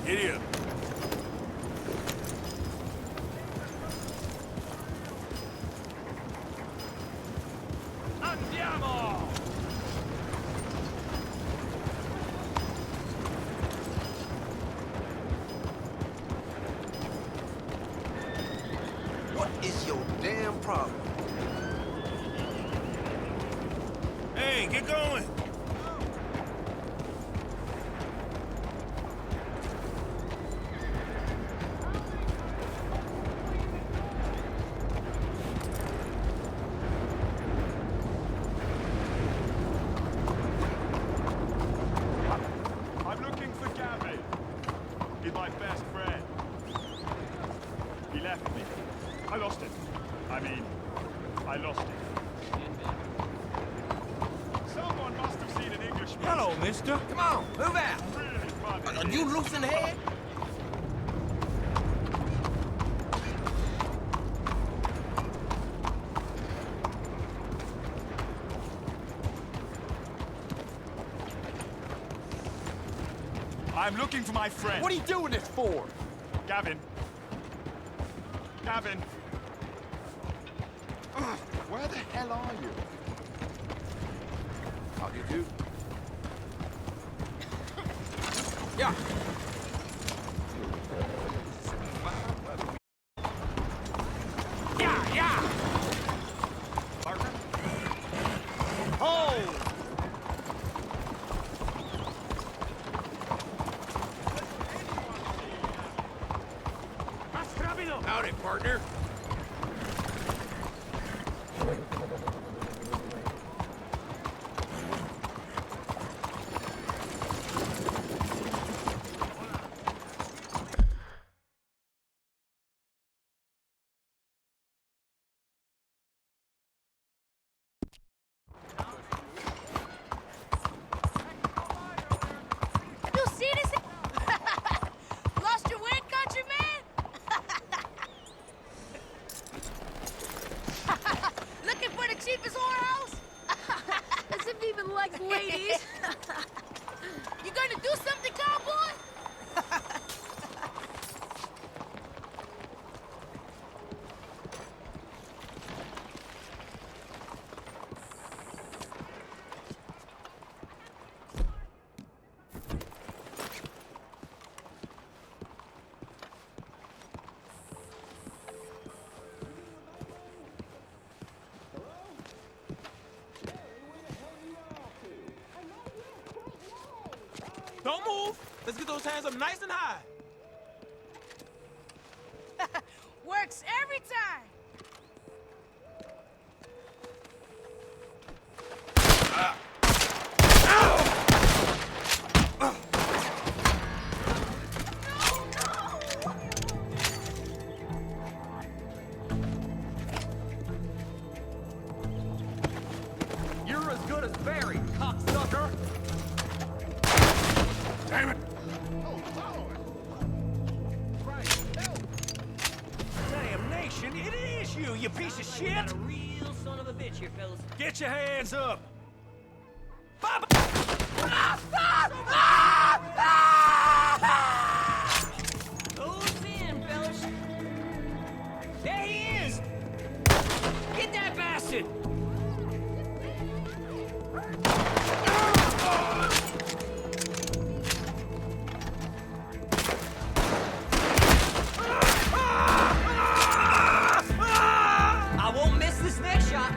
Giddy up. Andiamo! What is your damn problem? Hey, get going. I'm looking for Gavin. He's my best friend. He left me. I lost him. I lost him. Someone must have seen an Englishman. Hello, mister. Come on, move out. Really funny. Are you loose in the head? I'm looking for my friend. What are you doing this for? Gavin. Gavin. Ugh, where the hell are you? How do you do? Yeah. Yeah, yeah. Partner? Oh! Más rápido. Howdy, partner. You see this? Lost your wind, countryman? Looking for the cheapest whorehouse? As if he even likes ladies. You gonna do something, cowboy? Don't move. Let's get those hands up nice and high. Works every time. You're as good as Barry, cocksucker. Damn it. Damnation, it is you, you piece of shit. Got a real son of a bitch here, fellas. Get your hands up. Baba! Close in, fellas. There he is! Get that bastard! I won't miss this next shot.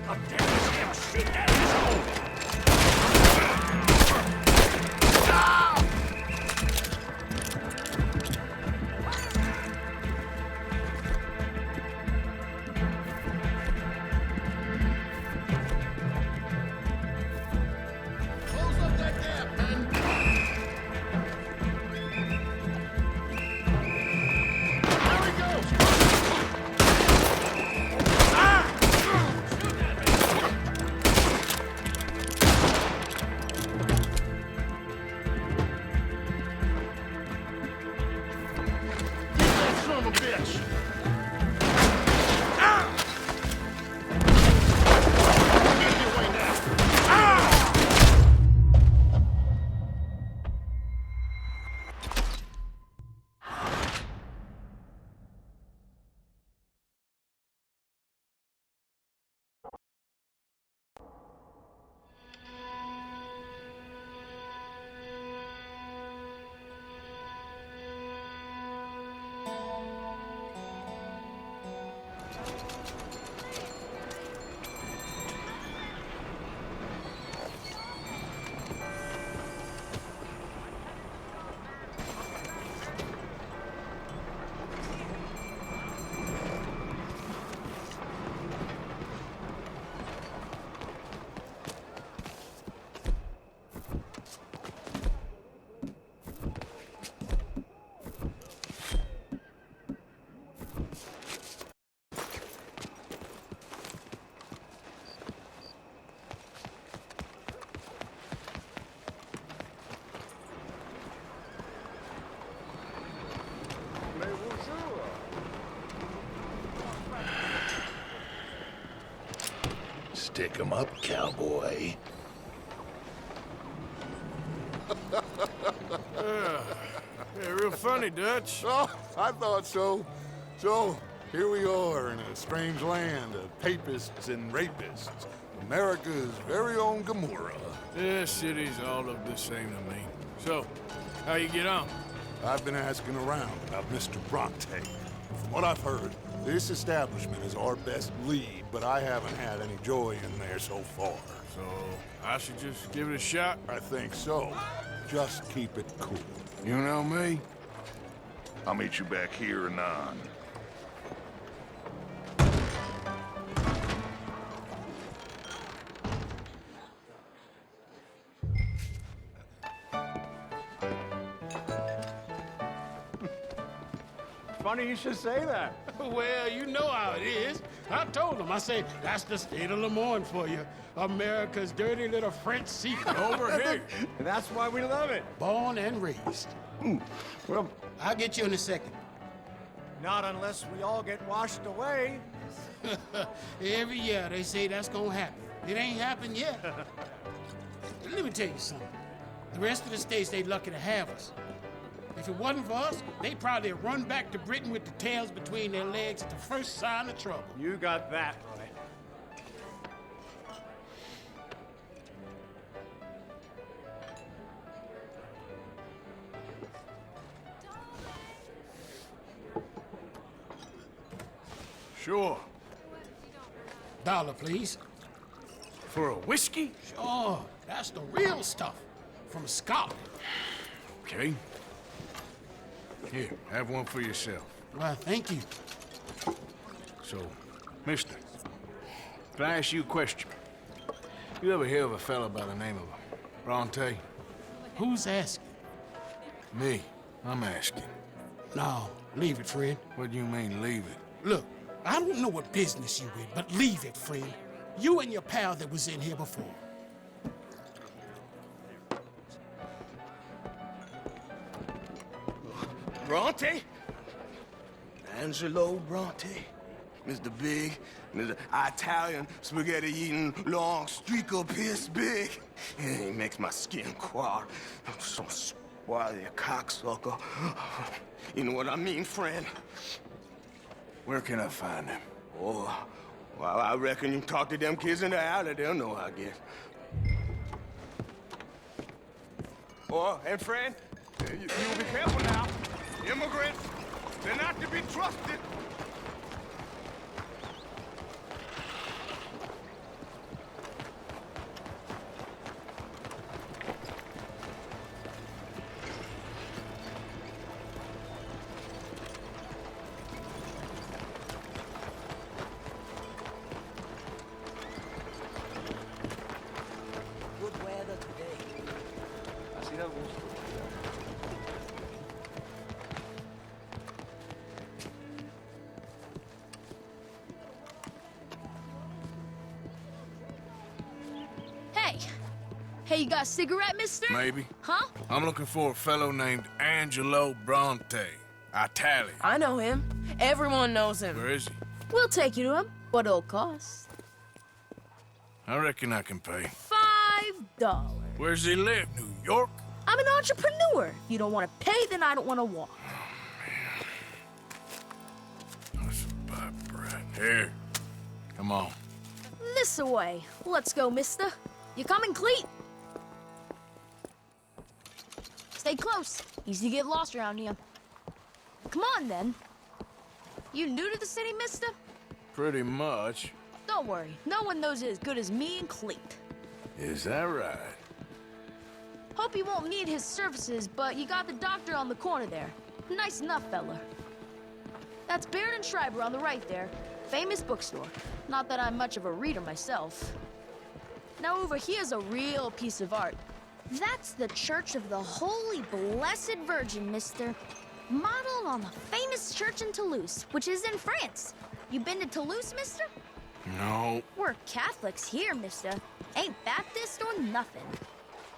Oh, damn it, him! Shoot that asshole! Stick 'em up, cowboy. Yeah, real funny, Dutch. Oh, I thought so. So, here we are in a strange land of papists and rapists. America's very own Gomorrah. This city's all look the same to me. So, how you get on? I've been asking around about Mr. Bronte. From what I've heard, this establishment is our best lead, but I haven't had any joy in there so far. So, I should just give it a shot? I think so. Just keep it cool. You know me? I'll meet you back here anon. Funny you should say that. Well, you know how it is. I told him. I said, that's the state of Lemoyne for you. America's dirty little French secret over here. And that's why we love it. Born and raised. Well, I'll get you in a second. not unless we all get washed away. Every year they say that's gonna happen. It ain't happened yet. Let me tell you something. The rest of the states, they lucky to have us. If it wasn't for us, they'd probably have run back to Britain with the tails between their legs at the first sign of trouble. You got that right. Sure. $1, please. For a whiskey? Sure, that's the real stuff. From Scotland. Okay. Here, have one for yourself. Well, thank you. So, mister, can I ask you a question? You ever hear of a fella by the name of Bronte? Who's asking? Me. I'm asking. No, leave it, friend. What do you mean, leave it? Look, I don't know what business you in, but leave it, friend. You and your pal that was in here before. Bronte? Angelo Bronte? Mr. Big, Mr. Italian spaghetti-eating, long streaker piss big. He makes my skin crawl. So spoil you cocksucker. You know what I mean, friend? Where can I find him? Oh, well, I reckon you talk to them kids in the alley, they'll know, I guess. Oh, and friend, you be careful now. Immigrants, they're not to be trusted. Hey, you got a cigarette, mister? Maybe. Huh? I'm looking for a fellow named Angelo Bronte. Italian. I know him. Everyone knows him. Where is he? We'll take you to him. What it'll cost? I reckon I can pay. $5. Where's he live? New York? I'm an entrepreneur. If you don't want to pay, then I don't want to walk. That's about right. Here. Come on. This way. Let's go, mister. You coming, Cleet? Stay close. Easy to get lost around here. Come on, then. You new to the city, mister? Pretty much. Don't worry. No one knows it as good as me and Cleet. Is that right? Hope you won't need his services, but you got the doctor on the corner there. Nice enough, fella. That's Baird and Schreiber on the right there. Famous bookstore. Not that I'm much of a reader myself. Now over here's a real piece of art. That's the Church of the Holy Blessed Virgin, mister. Modeled on the famous church in Toulouse, which is in France. You been to Toulouse, mister? No. We're Catholics here, mister. Ain't Baptist or nothing.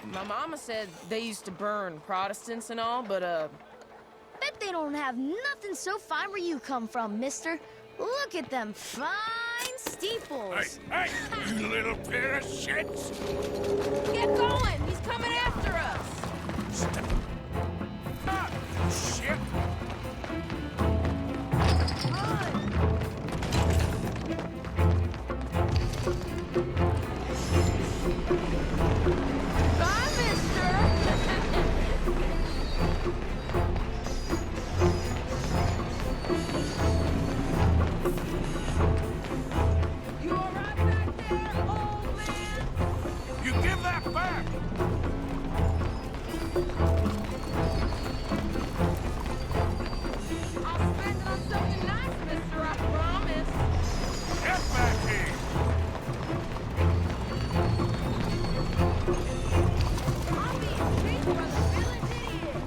My mama said they used to burn Protestants and all, but, Bet they don't have nothing so fine where you come from, mister. Look at them fine steeples. Hey, you little pair of shits! Get going! He's coming after us! Ah, shit! Bye, mister! You all right back there, old man? You give that back! I'll spend it on something nice, mister, I promise. Get back here! I'll be in big for the village idiot.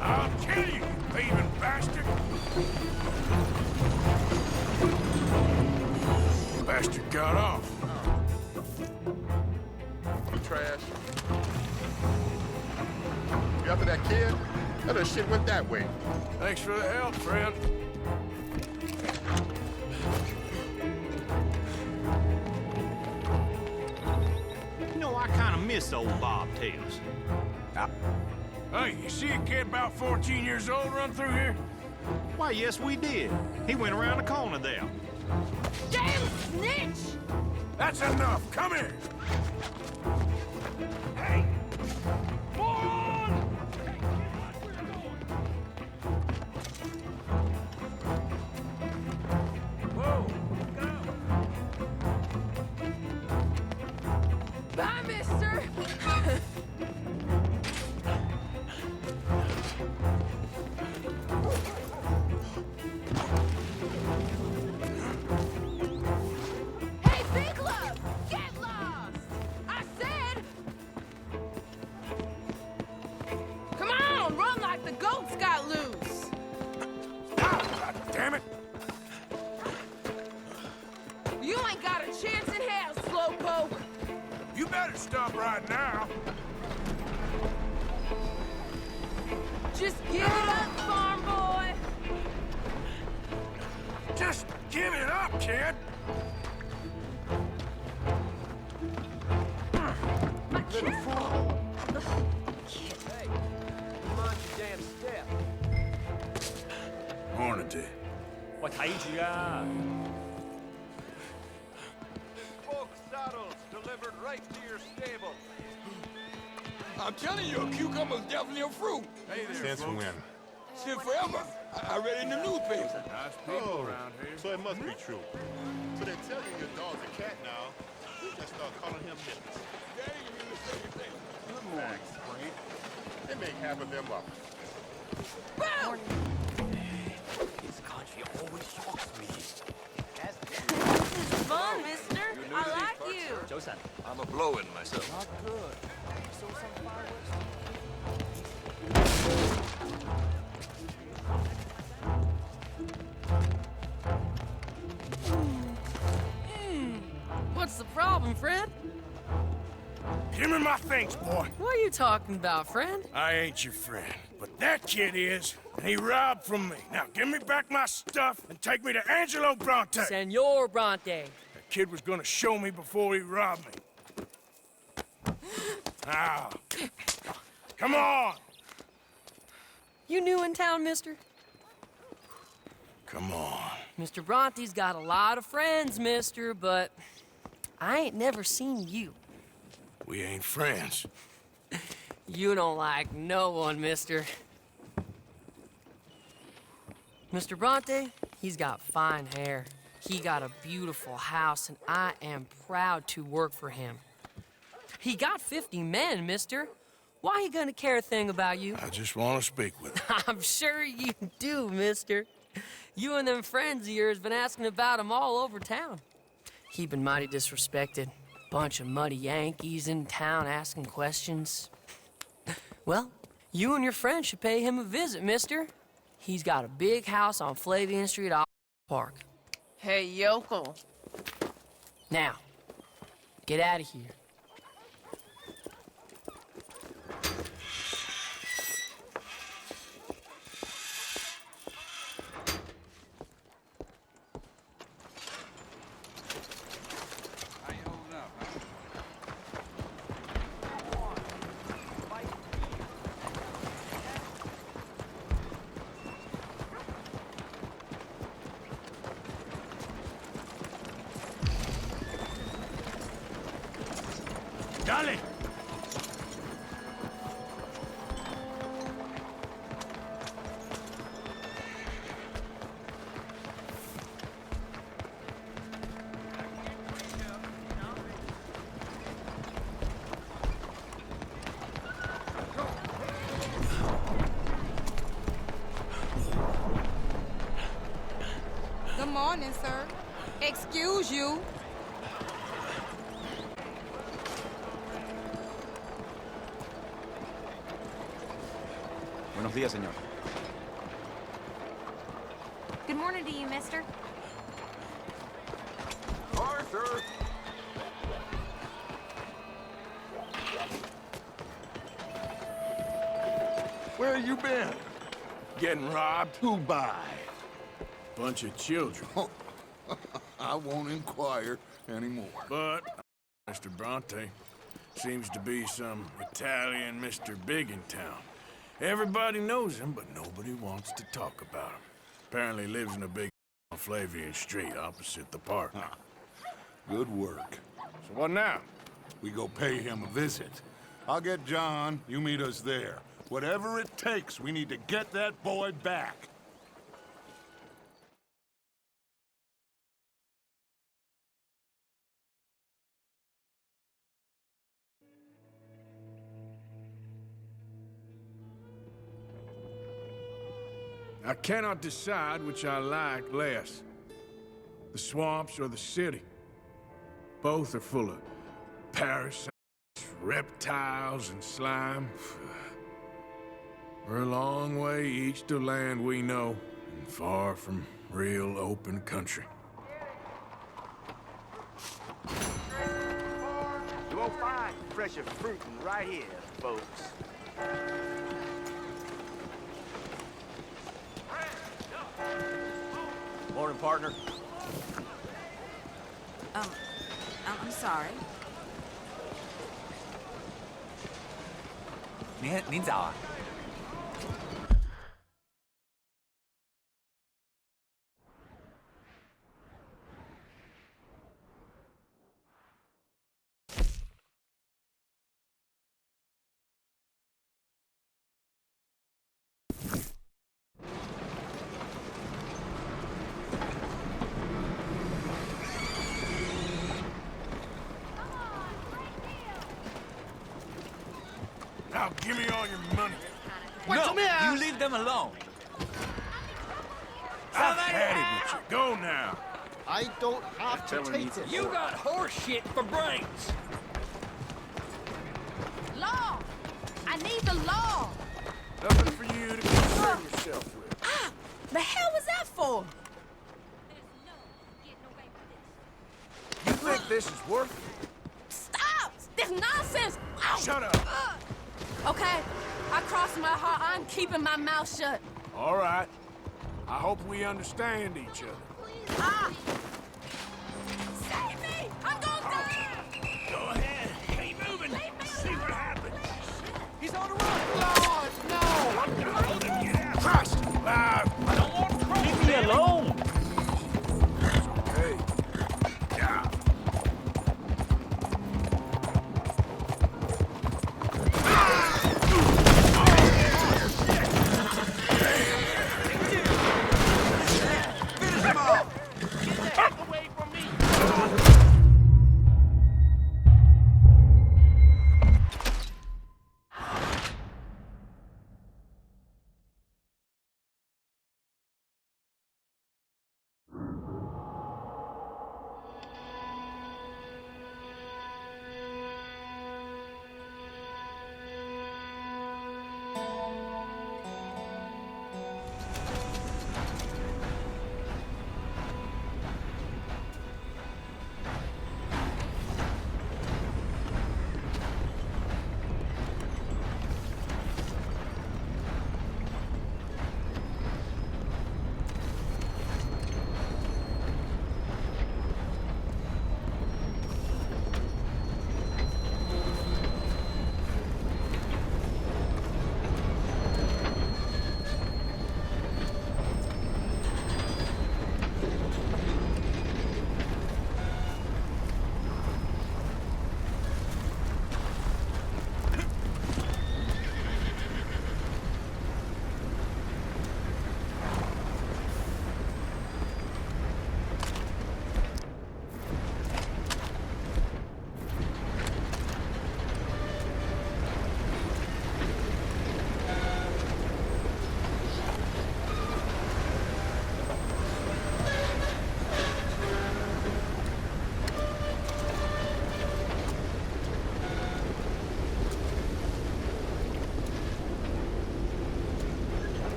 I'll kill you, you thieving bastard! Bastard got off. You trash. You after that kid? That other shit went that way. Thanks for the help, friend. You know, I kind of miss old Bobtails. Hey, you see a kid about 14 years old run through here? Why, yes, we did. He went around the corner there. Damn snitch! That's enough. Come here. Hey! Moron! Whoa! Go! Bye, mister! Hey, Big Love! Get lost! I said... Come on, run like the goats got loose! Ah, God damn it! You ain't got a chance in hell, slowpoke! You better stop right now. Just give it up, farm boy! Just give it up, kid. Little fool! Hey, mind your damn step. Hornady. 我睇住啊！ Folk saddles delivered right to your stable. I'm telling you, a cucumber's definitely a fruit. Hey there, Since folks. when? Since forever. I read it in the newspaper. Nice people around here. So it must be true. So they're telling you your dog's a cat now. We just start calling him Nicholas. Daddy, you mean the same thing. Good morning, Spring. They make half of them up. This country always shocks me. This is fun, mister. I like you. 早晨 I'm a blowing myself. Not good. So some fireworks. What's the problem, Fred? Give me my things, boy. What are you talking about, friend? I ain't your friend, but that kid is, and he robbed from me. Now give me back my stuff and take me to Angelo Bronte. Senor Bronte. That kid was gonna show me before he robbed me. Now, come on. You new in town, mister? Come on. Mr. Bronte's got a lot of friends, mister, but I ain't never seen you. We ain't friends. You don't like no one, mister. Mr. Bronte, he's got fine hair. He got a beautiful house, and I am proud to work for him. He got 50 men, mister. Why he gonna care a thing about you? I just want to speak with him. I'm sure you do, mister. You and them friends of yours been asking about him all over town. He been mighty disrespected. Bunch of muddy Yankees in town asking questions. Well, you and your friend should pay him a visit, mister. He's got a big house on Flavian Street off Park. Hey, yokel. Now, get out of here. Dale! Good morning, sir. Excuse you. Buenos días, señor. Good morning to you, mister. Arthur! Where you been? Getting robbed? Who by? Bunch of children. I won't inquire anymore. But Mr. Bronte seems to be some Italian Mr. Big in town. Everybody knows him, but nobody wants to talk about him. Apparently lives in a big on Flavian Street opposite the park. Good work. So what now? We go pay him a visit. I'll get John, you meet us there. Whatever it takes, we need to get that boy back. I cannot decide which I like less. The swamps or the city. Both are full of parasites, reptiles, and slime. We're a long way east of land we know, and far from real open country. You won't find fresher fruit than right here, folks. Morning, partner. I'm sorry. 您早啊。Now give me all your money. No, you leave them alone. I've had it with you. Go now. I don't have to take this. You got horse shit for brains. Law! I need the law! Nothing for you to concern yourself with. Ah! The hell was that for? You think this is worth it? Stop! This That's nonsense! Ow. Shut up. Okay, I crossed my heart. I'm keeping my mouth shut. All right. I hope we understand each other. Ah! Save me! I'm going down! Go ahead. Keep moving. See what happens. He's on the run. Lord, no! Hold him. Get out. Christ! I don't want trouble. Leave me alone. It's okay. Yeah. Away from me.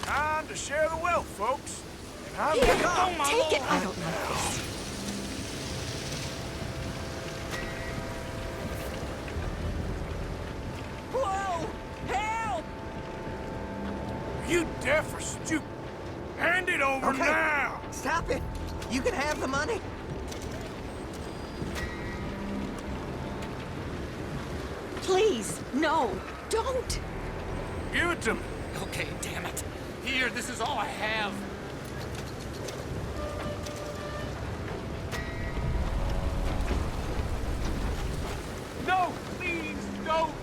Time to share the wealth, folks. And I'm Take it! I don't like this. Whoa! Help! You deaf or stupid? Hand it over now! Stop it! You can have the money. Please, no, don't. Give it to me. Okay, damn it. Here, this is all I have. No, please, don't!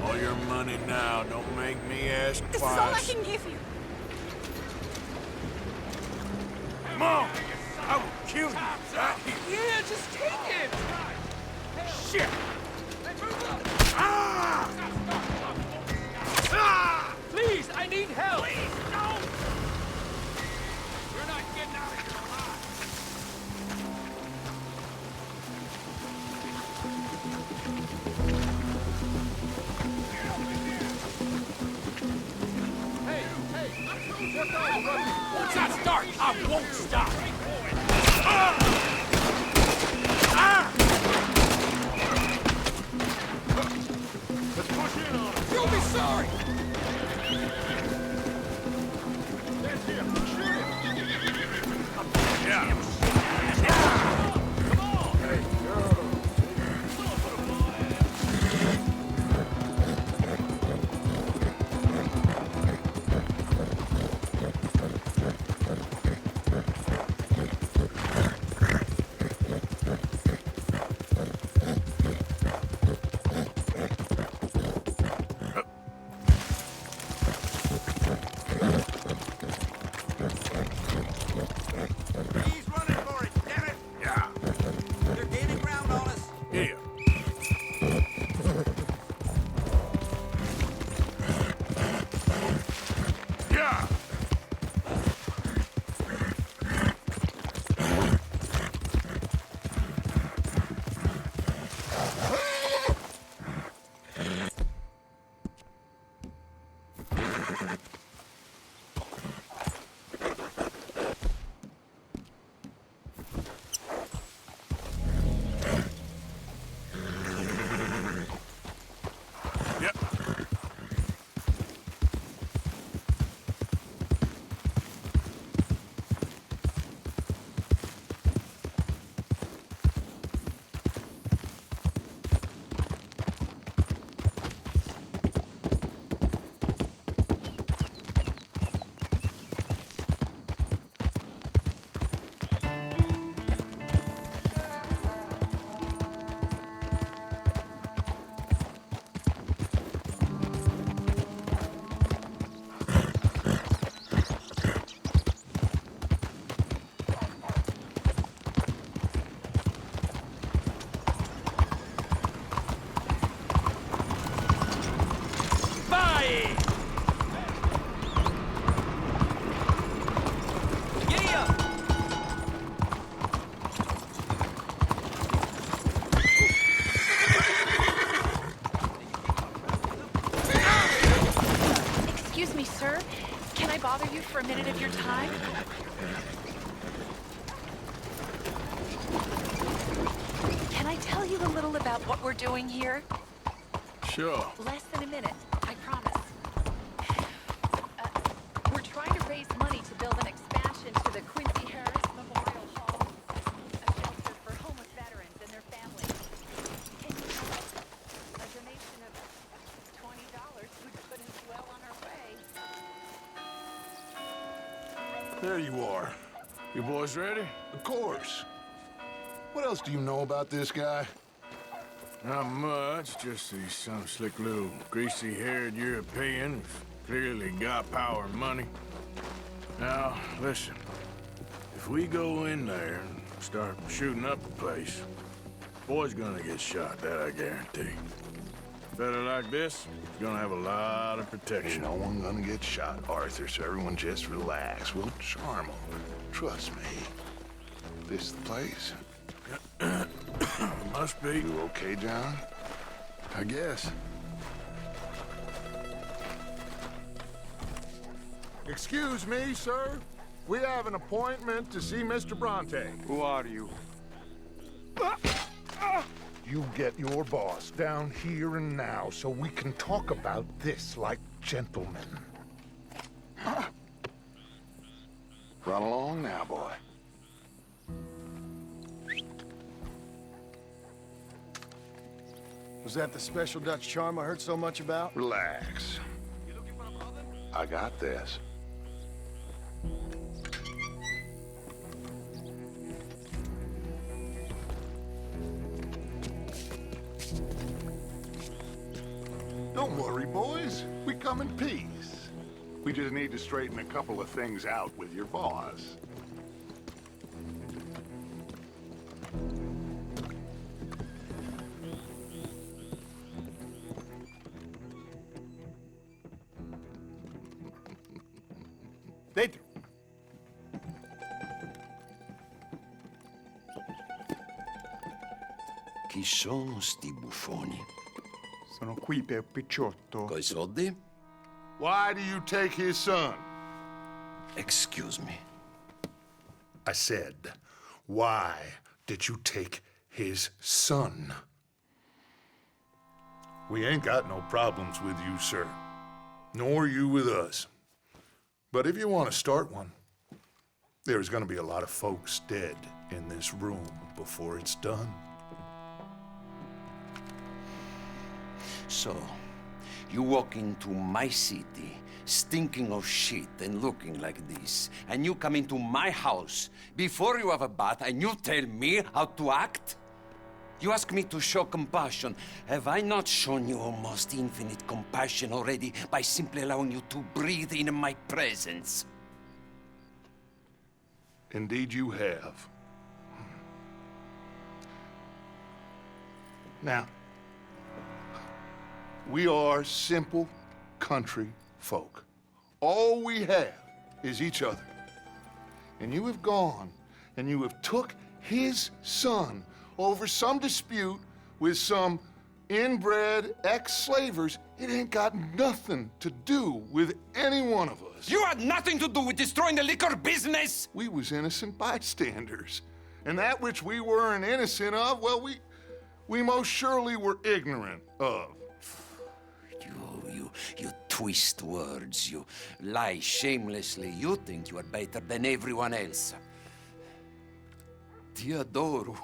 All your money now. Don't make me ask This twice. is all I can give you. Mom! I will kill you. Right here. Yeah, just take it! Shit! Ah! Ah! Please, I need help! Please, no! We're not getting out of here alive! Once I start, I won't stop. Let's push in on him. You'll be sorry. That's him. Shoot him. Yeah. for a minute of your time? Can I tell you a little about what we're doing here? Sure. Less than a minute, I promise. We're trying to raise money to build an expansion to the Quincy Harris Memorial Hall, a shelter for homeless veterans and their families. Can you help? A donation of $20 would put us well on our way. There you are. You boys ready? Of course. What else do you know about this guy? Not much, just he's some slick little greasy-haired European who's clearly got power and money. Now, listen. If we go in there and start shooting up the place, boy's gonna get shot, that I guarantee. A fella like this is gonna have a lot of protection. Ain't no one gonna get shot, Arthur, so everyone just relax. We'll charm them. Trust me. This the place? Must be. You okay, John? I guess. Excuse me, sir. We have an appointment to see Mr. Bronte. Who are you? You get your boss down here and now so we can talk about this like gentlemen. Run along now, boy. Was that the special Dutch charm I heard so much about? Relax. I got this. Don't worry, boys. We come in peace. We just need to straighten a couple of things out with your boss. Dentro. Chi sono sti buffoni? Sono qui per Picciotto. Coi soldi? Why do you take his son? Excuse me. I said, why did you take his son? We ain't got no problems with you, sir. Nor you with us. But if you want to start one, there's gonna be a lot of folks dead in this room before it's done. So, you walk into my city, stinking of shit and looking like this, and you come into my house before you have a bath and you tell me how to act? You ask me to show compassion. Have I not shown you almost infinite compassion already by simply allowing you to breathe in my presence? Indeed you have. Now, we are simple country folk. All we have is each other. And you have gone and you have took his son over some dispute with some inbred ex-slavers. It ain't got nothing to do with any one of us. You had nothing to do with destroying the liquor business! We was innocent bystanders. And that which we weren't innocent of, well, we most surely were ignorant of. You twist words, you lie shamelessly. You think you are better than everyone else. Ti adoro.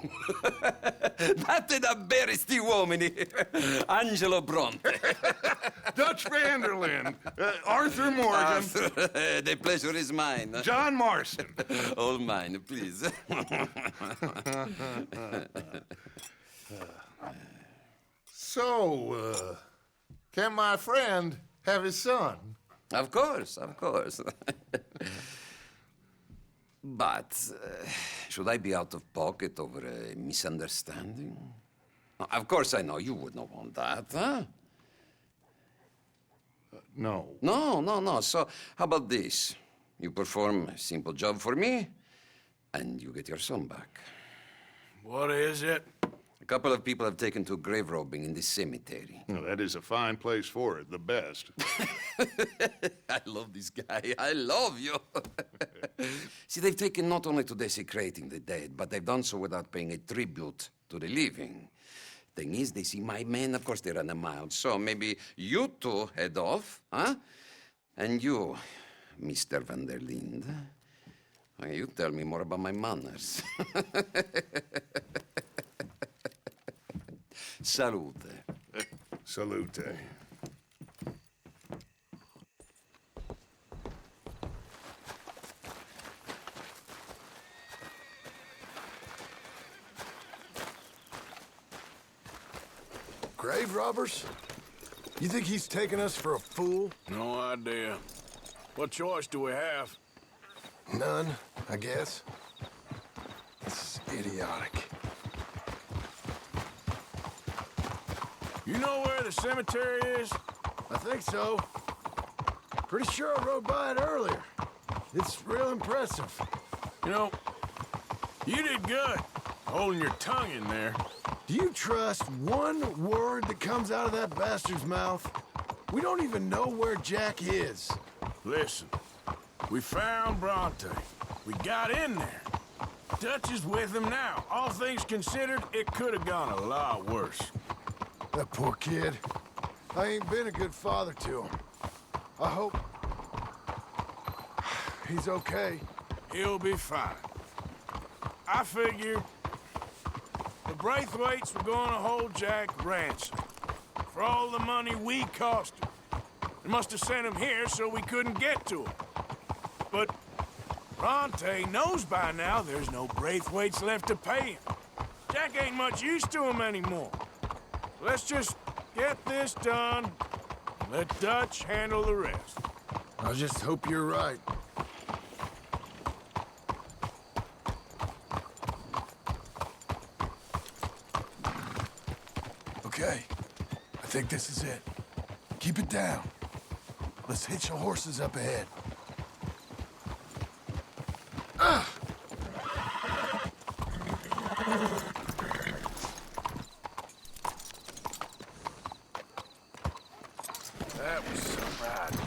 Date da bere sti uomini. Angelo Bronte. Dutch Vanderlyn. Arthur Morgan. Arthur, the pleasure is mine. John Marston. All mine, please. So, can my friend have his son? Of course, of course. But should I be out of pocket over a misunderstanding? Of course I know you would not want that, huh? No. No. So how about this? You perform a simple job for me, and you get your son back. What is it? A couple of people have taken to grave robbing in the cemetery. Well, that is a fine place for it, the best. I love this guy. I love you. See, they've taken not only to desecrating the dead, but they've done so without paying a tribute to the living. Thing is, they see my men, of course they run a mile. So maybe you two head off, huh? And you, Mr. Van der Linde, you tell me more about my manners. Salute. Salute. Grave robbers? You think he's taking us for a fool? No idea. What choice do we have? None, I guess. This is idiotic. You know where the cemetery is? I think so. Pretty sure I rode by it earlier. It's real impressive. You know, you did good holding your tongue in there. Do you trust one word that comes out of that bastard's mouth? We don't even know where Jack is. Listen, we found Bronte. We got in there. Dutch is with him now. All things considered, it could have gone a lot worse. That poor kid. I ain't been a good father to him. I hope he's okay. He'll be fine. I figured the Braithwaites were going to hold Jack ransom for all the money we cost him. They must have sent him here so we couldn't get to him. But Bronte knows by now there's no Braithwaites left to pay him. Jack ain't much use to him anymore. Let's just get this done and let Dutch handle the rest. I just hope you're right. Okay, I think this is it. Keep it down. Let's hitch the horses up ahead. Ah! That was some ride.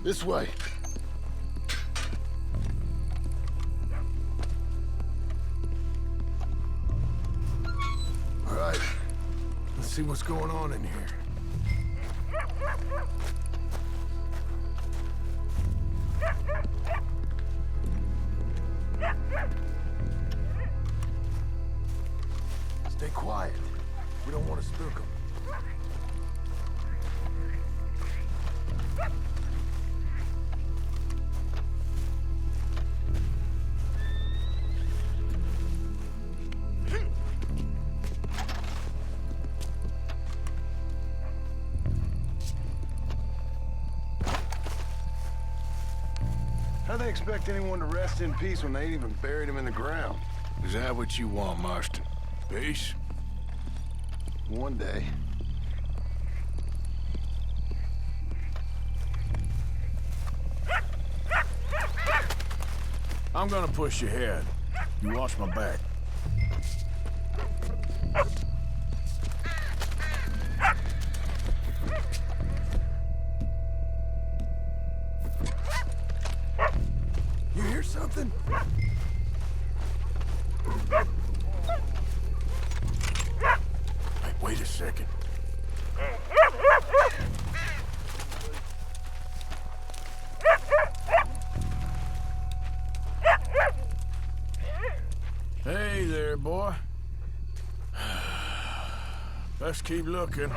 This way. All right. Let's see what's going on in here. Stay quiet. We don't want to spook them. How they expect anyone to rest in peace when they ain't even buried him in the ground? Is that what you want, Marston? Peace? One day. I'm gonna push you ahead. You watch my back. You hear something? Hey, wait a second. Hey there, boy. Let's keep looking.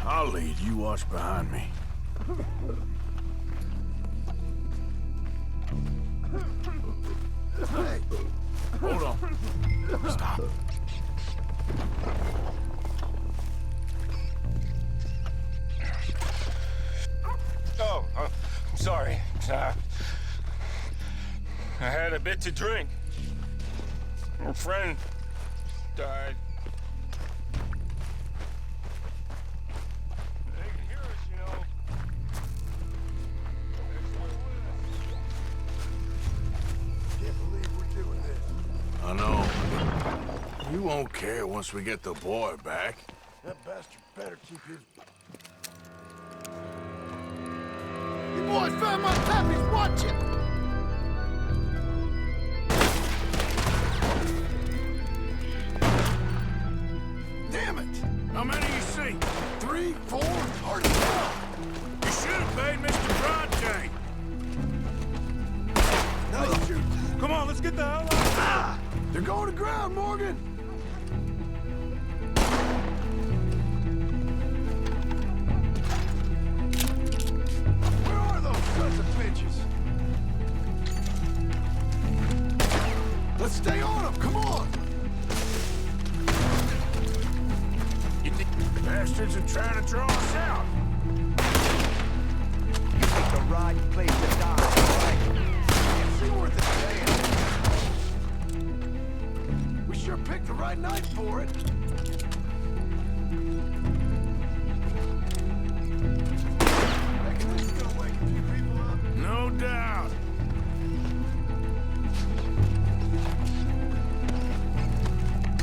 I'll lead. You watch behind me. Hey! Hold on. Stop. Oh, I'm sorry. I had a bit to drink. A friend died. They can hear us, you know. Can't believe we're doing this. I know. You won't care once we get the boy back. That bastard better keep his... You boys found my puppies, watch it! Damn it! How many you see? 3, 4, hard to tell. You should have paid Mr. Bronte. No, shoot. Come on, let's get the hell out. Ah! They're going to ground, Morgan! Where are those sons of bitches? Let's stay on them, come on! You think bastards are trying to draw us out? You pick the right place to die, right? Can't see worth a damn. We sure picked the right night for it. Reckon this is gonna wake a few people up. No doubt.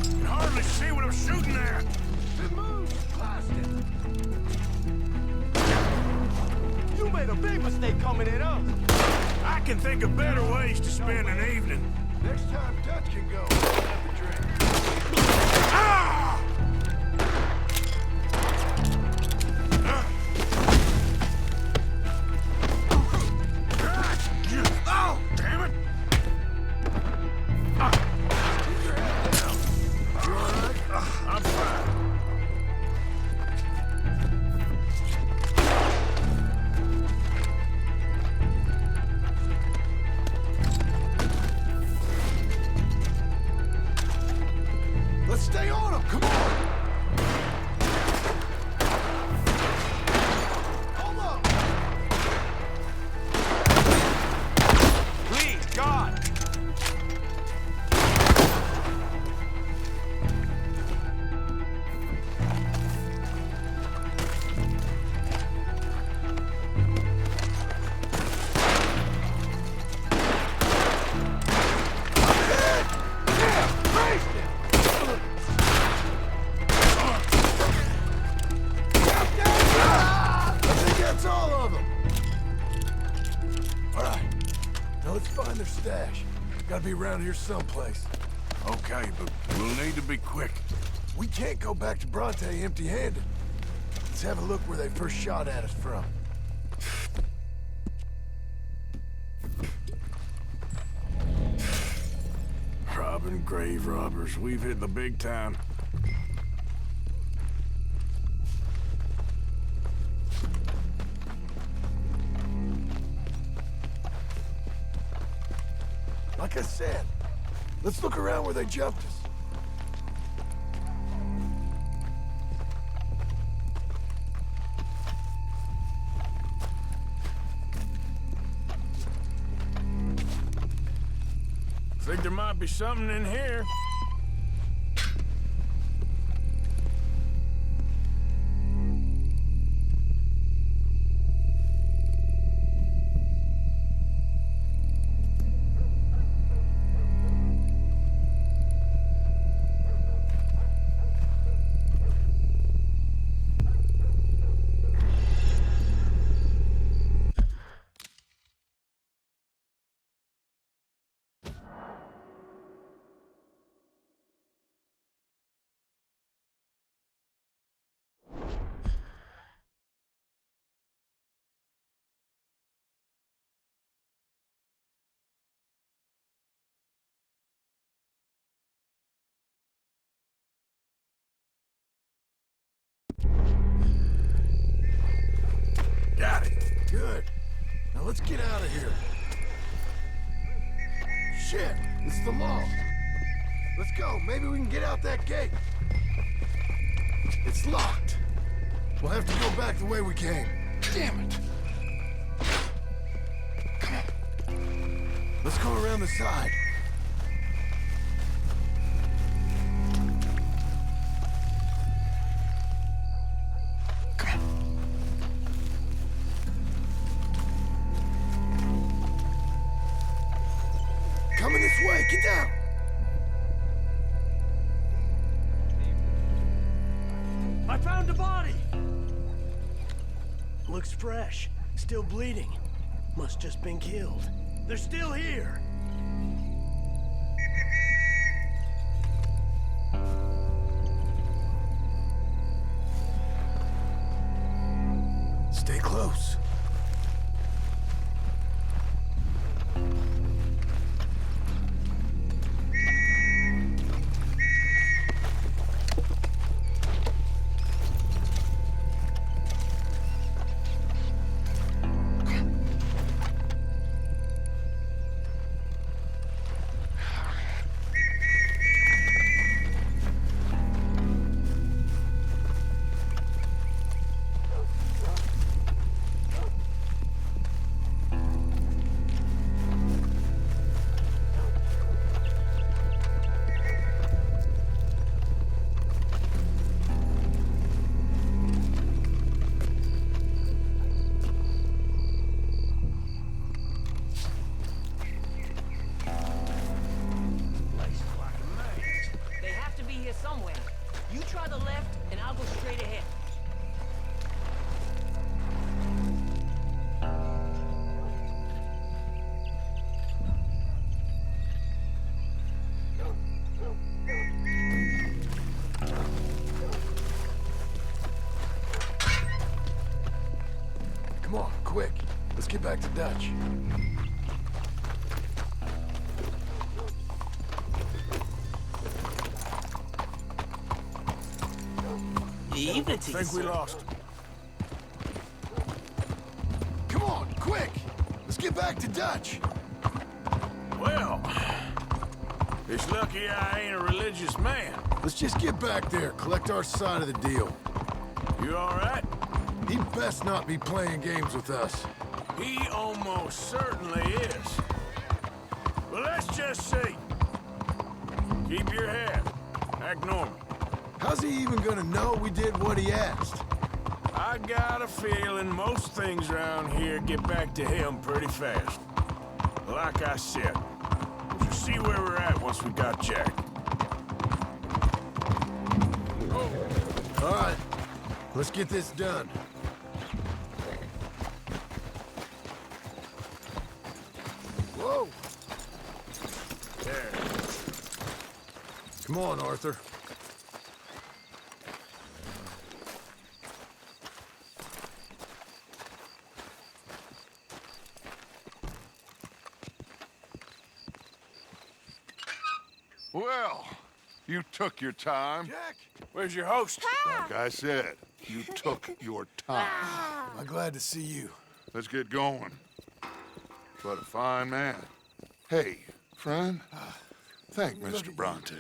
Can hardly see what I'm shooting at. It moves, plastic. You made a big mistake coming in us. I can think of better ways to spend an evening. Next time Dutch can go, we'll have a drink. Ah! Oh, damn it! Keep your head down. You all right? I'm fine. Let's stay on them, come on! Hold up! Please, God. I think that's all of them. All right, now let's find their stash. Gotta be around here someplace. Okay, but we'll need to be quick. We can't go back to Bronte empty-handed. Let's have a look where they first shot at us from. Robbing grave robbers. We've hit the big time. Like I said, let's look around where they jumped us. Think there might be something in here. Got it. Good. Now let's get out of here. Shit, it's the law. Let's go. Maybe we can get out that gate. It's locked. We'll have to go back the way we came. Damn it. Come on. Let's go around the side. Coming this way. Get down. I found a body! Looks fresh. Still bleeding. Must just been killed. They're still here! Stay close. Somewhere. You try the left, and I'll go straight ahead. Come on, quick. Let's get back to Dutch. Evening I think we lost him. Come on, quick! Let's get back to Dutch. Well, it's lucky I ain't a religious man. Let's just get back there, collect our side of the deal. You all right? He'd best not be playing games with us. He almost certainly is. Well, let's just see. Keep your head. Act normal. How's he even gonna know we did what he asked? I got a feeling most things around here get back to him pretty fast. Like I said, we'll just see where we're at once we got Jack. All right, let's get this done. Whoa! There. Come on, Arthur. Well, you took your time. Jack! Where's your host? Like I said, you took your time. I'm glad to see you. Let's get going. What a fine man. Hey, friend, thank Mr. Bronte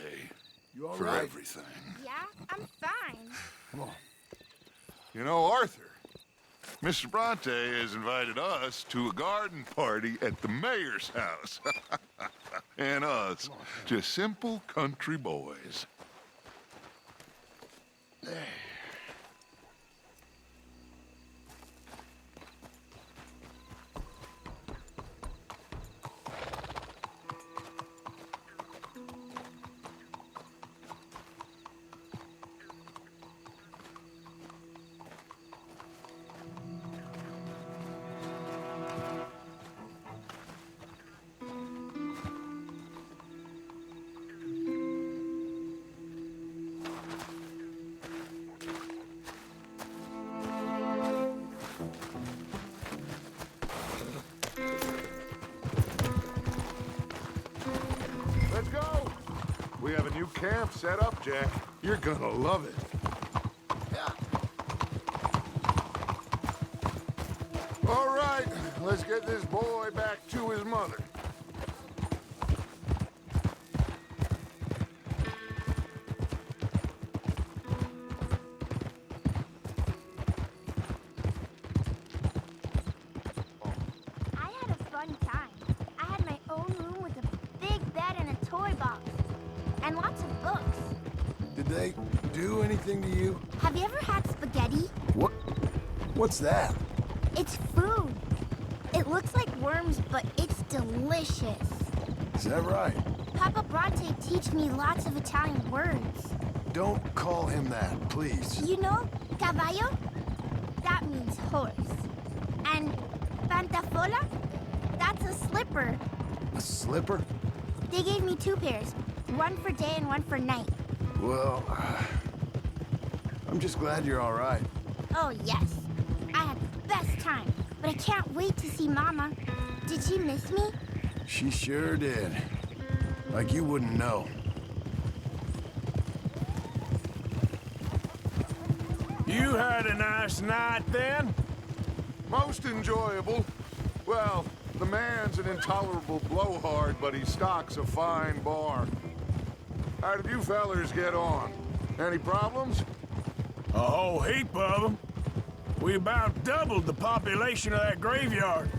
You all for right? everything. Yeah, I'm fine. Come on. You know, Arthur, Mr. Bronte has invited us to a garden party at the mayor's house. And us, just simple country boys. There. Let's go. We have a new camp set up, Jack. You're gonna love it. Let's get this boy back to his mother. I had a fun time. I had my own room with a big bed and a toy box. And lots of books. Did they do anything to you? Have you ever had spaghetti? What? What's that? It's food. It looks like worms, but it's delicious. Is that right? Papa Bronte teach me lots of Italian words. Don't call him that, please. You know, caballo? That means horse. And pantafola? That's a slipper. A slipper? They gave me 2 pairs, one for day and one for night. Well, I'm just glad you're all right. Oh, yes. I had the best time, but I can't wait to see Mama. Did she miss me? She sure did. Like you wouldn't know. You had a nice night then? Most enjoyable. Well, the man's an intolerable blowhard, but he stocks a fine bar. How did you fellers get on? Any problems? A whole heap of them. We about doubled the population of that graveyard.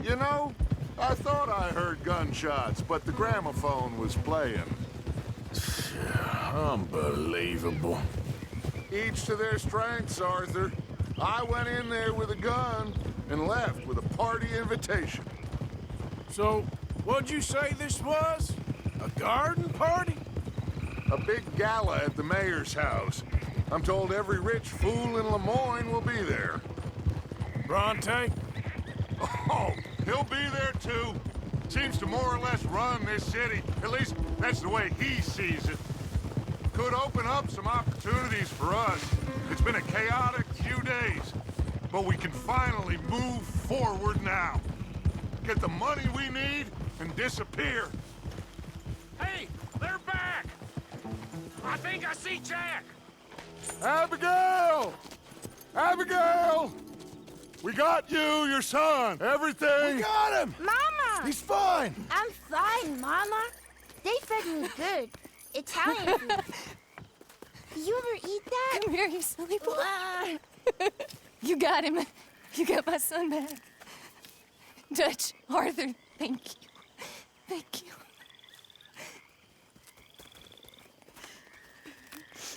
You know, I thought I heard gunshots, but the gramophone was playing. Unbelievable. Each to their strengths, Arthur. I went in there with a gun and left with a party invitation. So, what'd you say this was? A garden party? A big gala at the mayor's house. I'm told every rich fool in Lemoyne will be there. Bronte? Oh, he'll be there too. Seems to more or less run this city. At least, that's the way he sees it. Could open up some opportunities for us. It's been a chaotic few days, but we can finally move forward now. Get the money we need and disappear. Hey, they're back! I think I see Jack! Abigail! Abigail! We got you, your son, everything. We got him! Mama! He's fine! I'm fine, Mama. They fed me good. Italian food. You ever eat that? Come here, you silly boy. You got him. You got my son back. Dutch, Arthur, thank you. Thank you.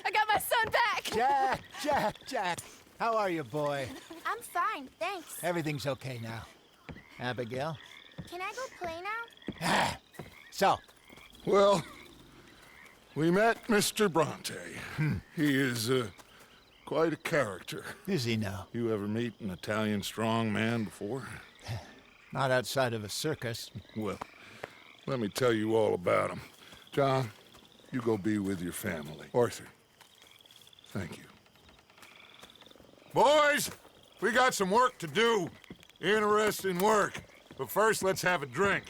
I got my son back! Jack. How are you, boy? I'm fine, thanks. Everything's okay now. Abigail? Can I go play now? So? Well, we met Mr. Bronte. He is quite a character. Is he now? You ever meet an Italian strong man before? Not outside of a circus. Well, let me tell you all about him. John, you go be with your family. Arthur, thank you. Boys, we got some work to do. Interesting work. But first, let's have a drink.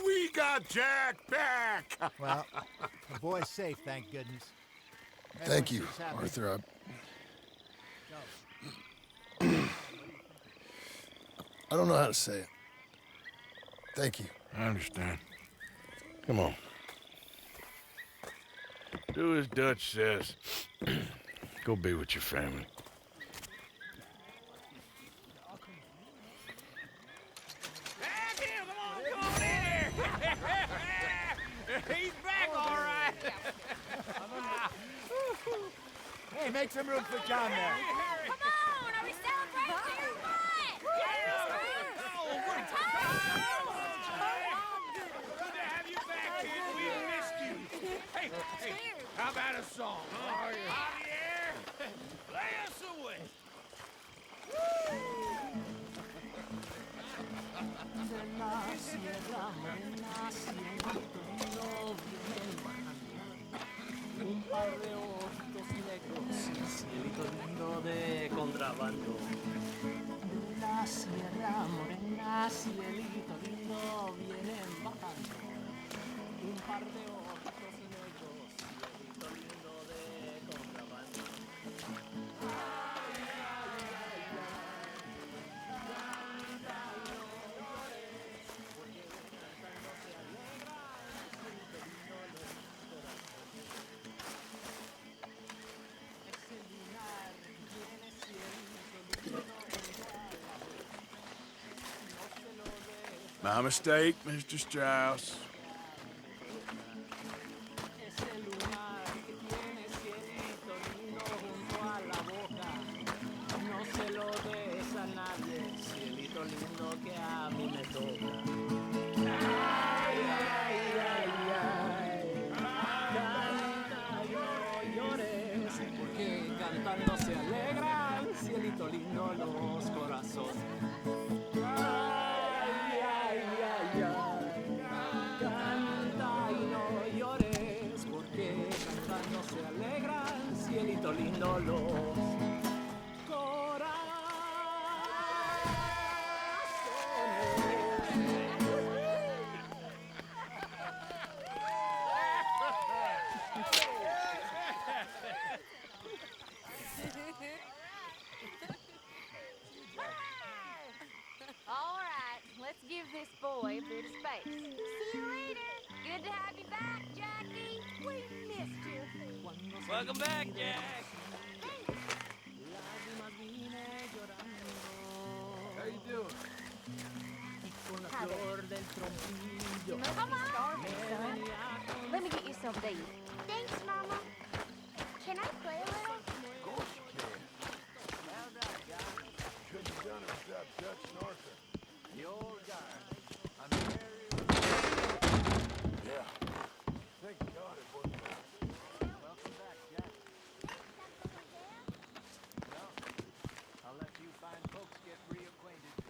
We got Jack back! Well, the boy's safe, thank goodness. Thank you, Arthur. I don't know how to say it. Thank you. I understand. Come on. Do as Dutch says. Go be with your family. He's back, all right. Hey, make some room for John there. Come on, are we celebrating or what? Good to have you back, kid. We missed you. Hey, how about a song? Javier, play us away. Un par de ojitos negros, cielito lindo de contrabando. La sierra morena, cielito lindo, vienen bajando. Un par de ojitos negros, cielito lindo de contrabando. My mistake, Mr. Strauss. Cantando se alegran, cielito lindo los corazones. Ay, ay, ay, ay. Canta y no llores, porque cantando se alegran, cielito lindo los All right, let's give this boy a bit of space. See you later. Good to have you back, Jackie. We missed you. Welcome back, Jack. How you doing? Hi there. Come on, starving, son. Let me get you something to eat. Thanks, Mama. Can I play a little? Of course you can. Well done, John. Couldn't have done it without Dutch and Arthur. The old guard. I'm very... Yeah. Thank God it wasn't us. Welcome back, Jack. No, I'll let you fine folks get reacquainted.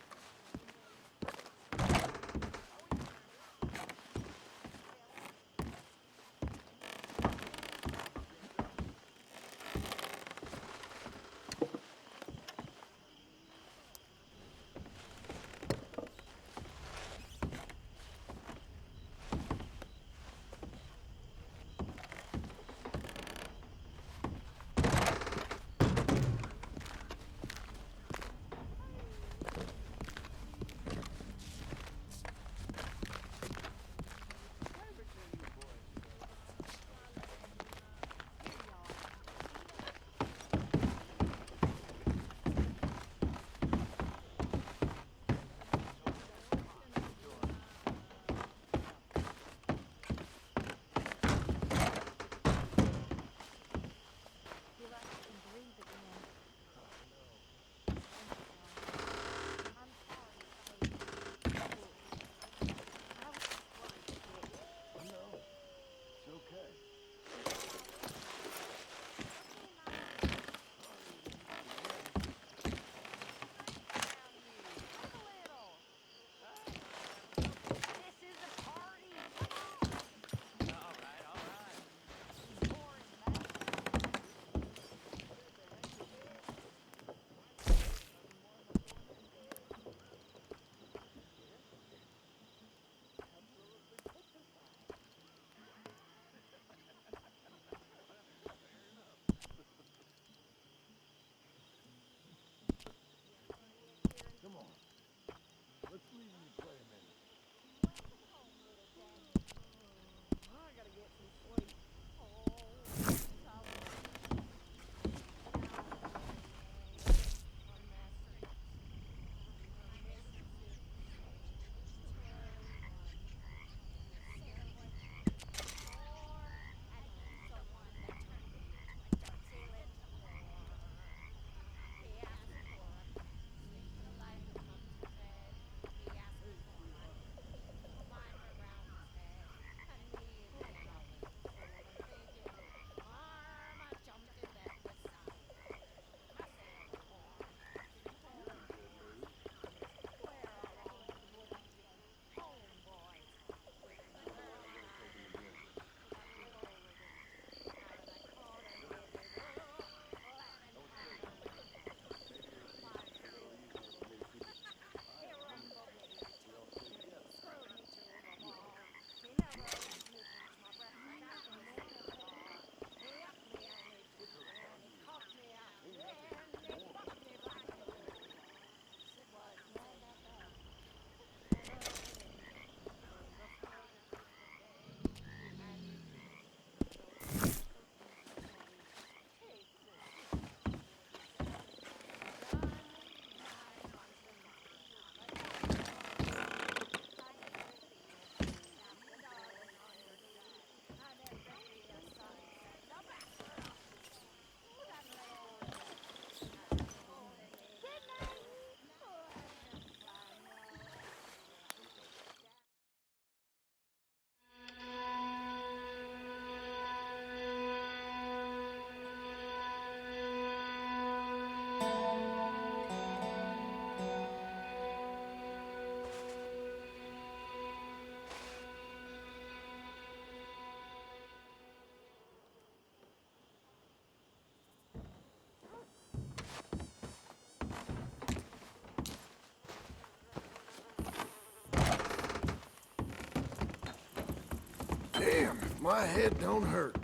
Damn, my head don't hurt.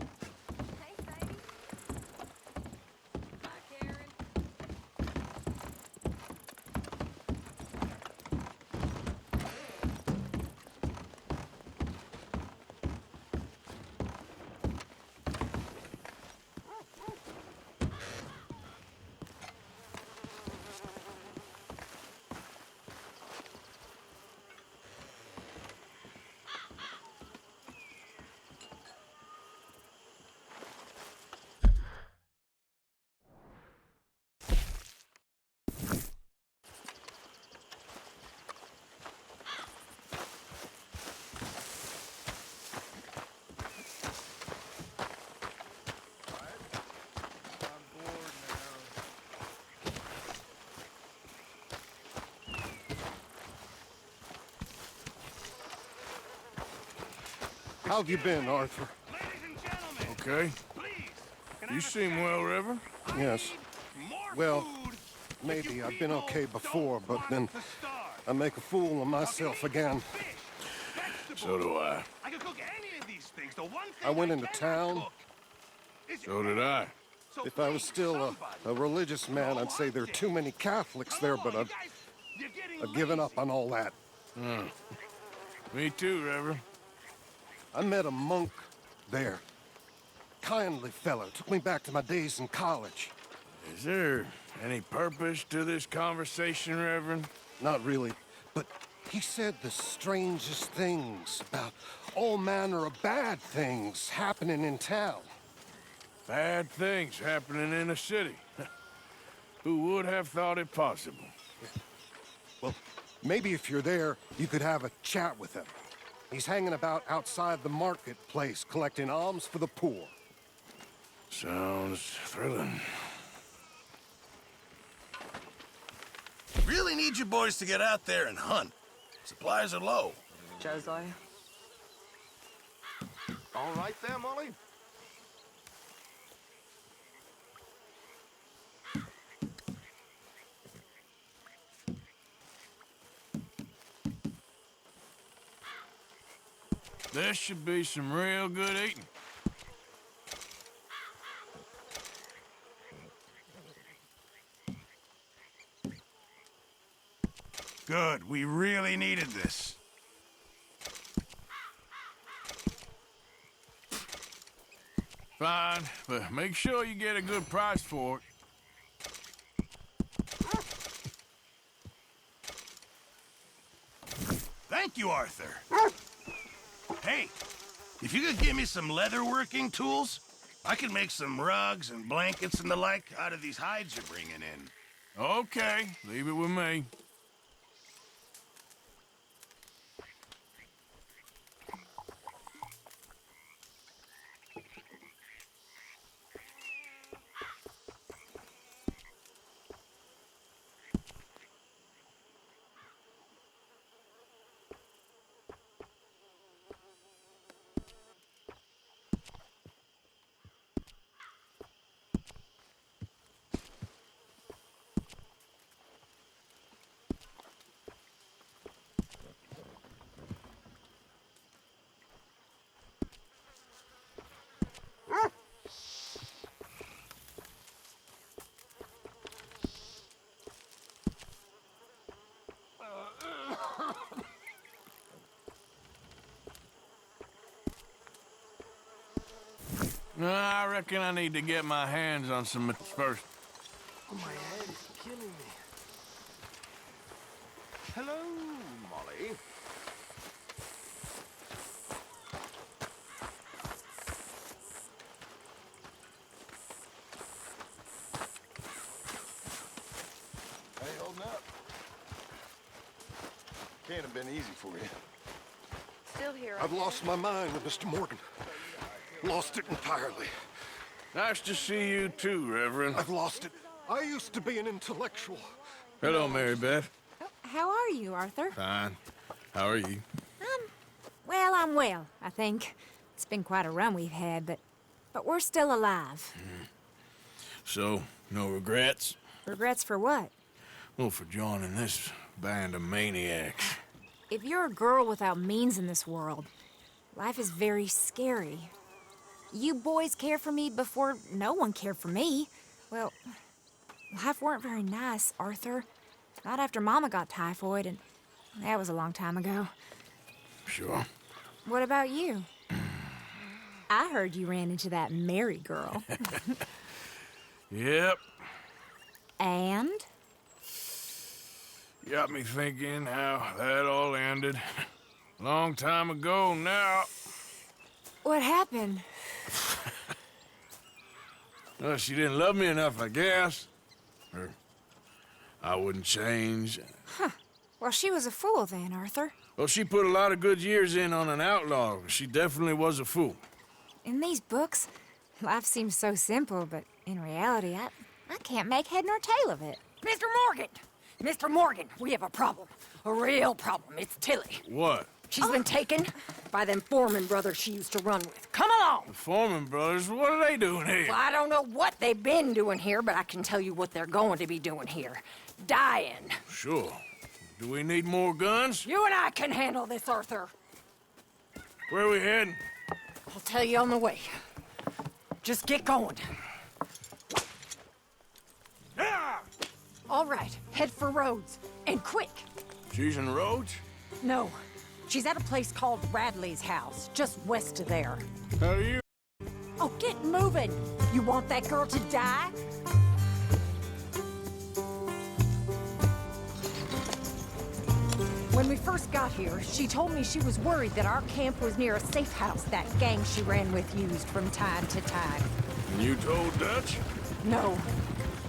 How have you been, Arthur? Okay. You seem well, Reverend. Yes. Well, maybe. I've been okay before, but then I make a fool of myself again. So do I. I went into town. So did I. If I was still a religious man, I'd say there are too many Catholics there, but I've given up on all that. Me too, Reverend. I met a monk there. Kindly fellow. Took me back to my days in college. Is there any purpose to this conversation, Reverend? Not really, but he said the strangest things about all manner of bad things happening in town. Bad things happening in a city. Who would have thought it possible? Well, maybe if you're there, you could have a chat with him. He's hanging about outside the marketplace, collecting alms for the poor. Sounds thrilling. Really need you boys to get out there and hunt. Supplies are low. Josiah? All right there, Molly? This should be some real good eating. Good, we really needed this. Fine, but make sure you get a good price for it. Thank you, Arthur. Hey, if you could give me some leather working tools, I could make some rugs and blankets and the like out of these hides you're bringing in. Okay, leave it with me. I reckon I need to get my hands on some first. Oh, my head is killing me. Hello, Molly. How you holding up? Can't have been easy for you. Still here. I've lost my mind with Mr. Morgan. Lost it entirely. Nice to see you too, Reverend. I've lost it. I used to be an intellectual. Hello, Mary Beth. How are you, Arthur? Fine. How are you? Well, I'm well, I think. It's been quite a run we've had, but we're still alive. So, no regrets? Regrets for what? Well, for joining this band of maniacs. If you're a girl without means in this world, Life is very scary. You boys cared for me before no one cared for me. Well, life weren't very nice, Arthur. Not after Mama got typhoid, and that was a long time ago. Sure. What about you? I heard you ran into that Mary girl. Yep. And? Got me thinking how that all ended. Long time ago now. What happened? Well, she didn't love me enough, I guess. Or I wouldn't change. Huh. Well, she was a fool then, Arthur. Well, she put a lot of good years in on an outlaw. She definitely was a fool. In these books, life seems so simple, but in reality, I can't make head nor tail of it. Mr. Morgan! Mr. Morgan, we have a problem. A real problem. It's Tilly. What? She's been taken by them Foreman brothers she used to run with. Come along! The Foreman brothers? What are they doing here? Well, I don't know what they've been doing here, but I can tell you what they're going to be doing here. Dying. Sure. Do we need more guns? You and I can handle this, Arthur. Where are we heading? I'll tell you on the way. Just get going. All right, head for Rhodes. And quick. She's in Rhodes? No, she's at a place called Radley's house, just west of there. How do you... Oh, get moving! You want that girl to die? When we first got here, she told me she was worried that our camp was near a safe house that gang she ran with used from time to time. And you told Dutch? No.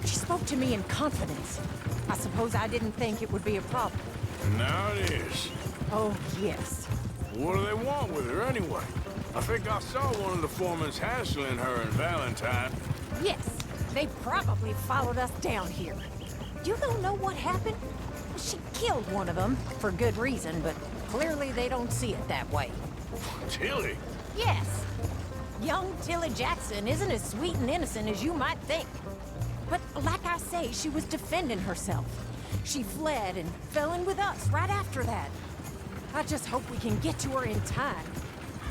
She spoke to me in confidence. I suppose I didn't think it would be a problem. Now it is. Oh, yes. What do they want with her anyway? I think I saw one of the foremans hassling her and Valentine. Yes, they probably followed us down here. You don't know what happened? She killed one of them, for good reason, but clearly they don't see it that way. Tilly? Yes. Young Tilly Jackson isn't as sweet and innocent as you might think. But like I say, she was defending herself. She fled and fell in with us right after that. I just hope we can get to her in time.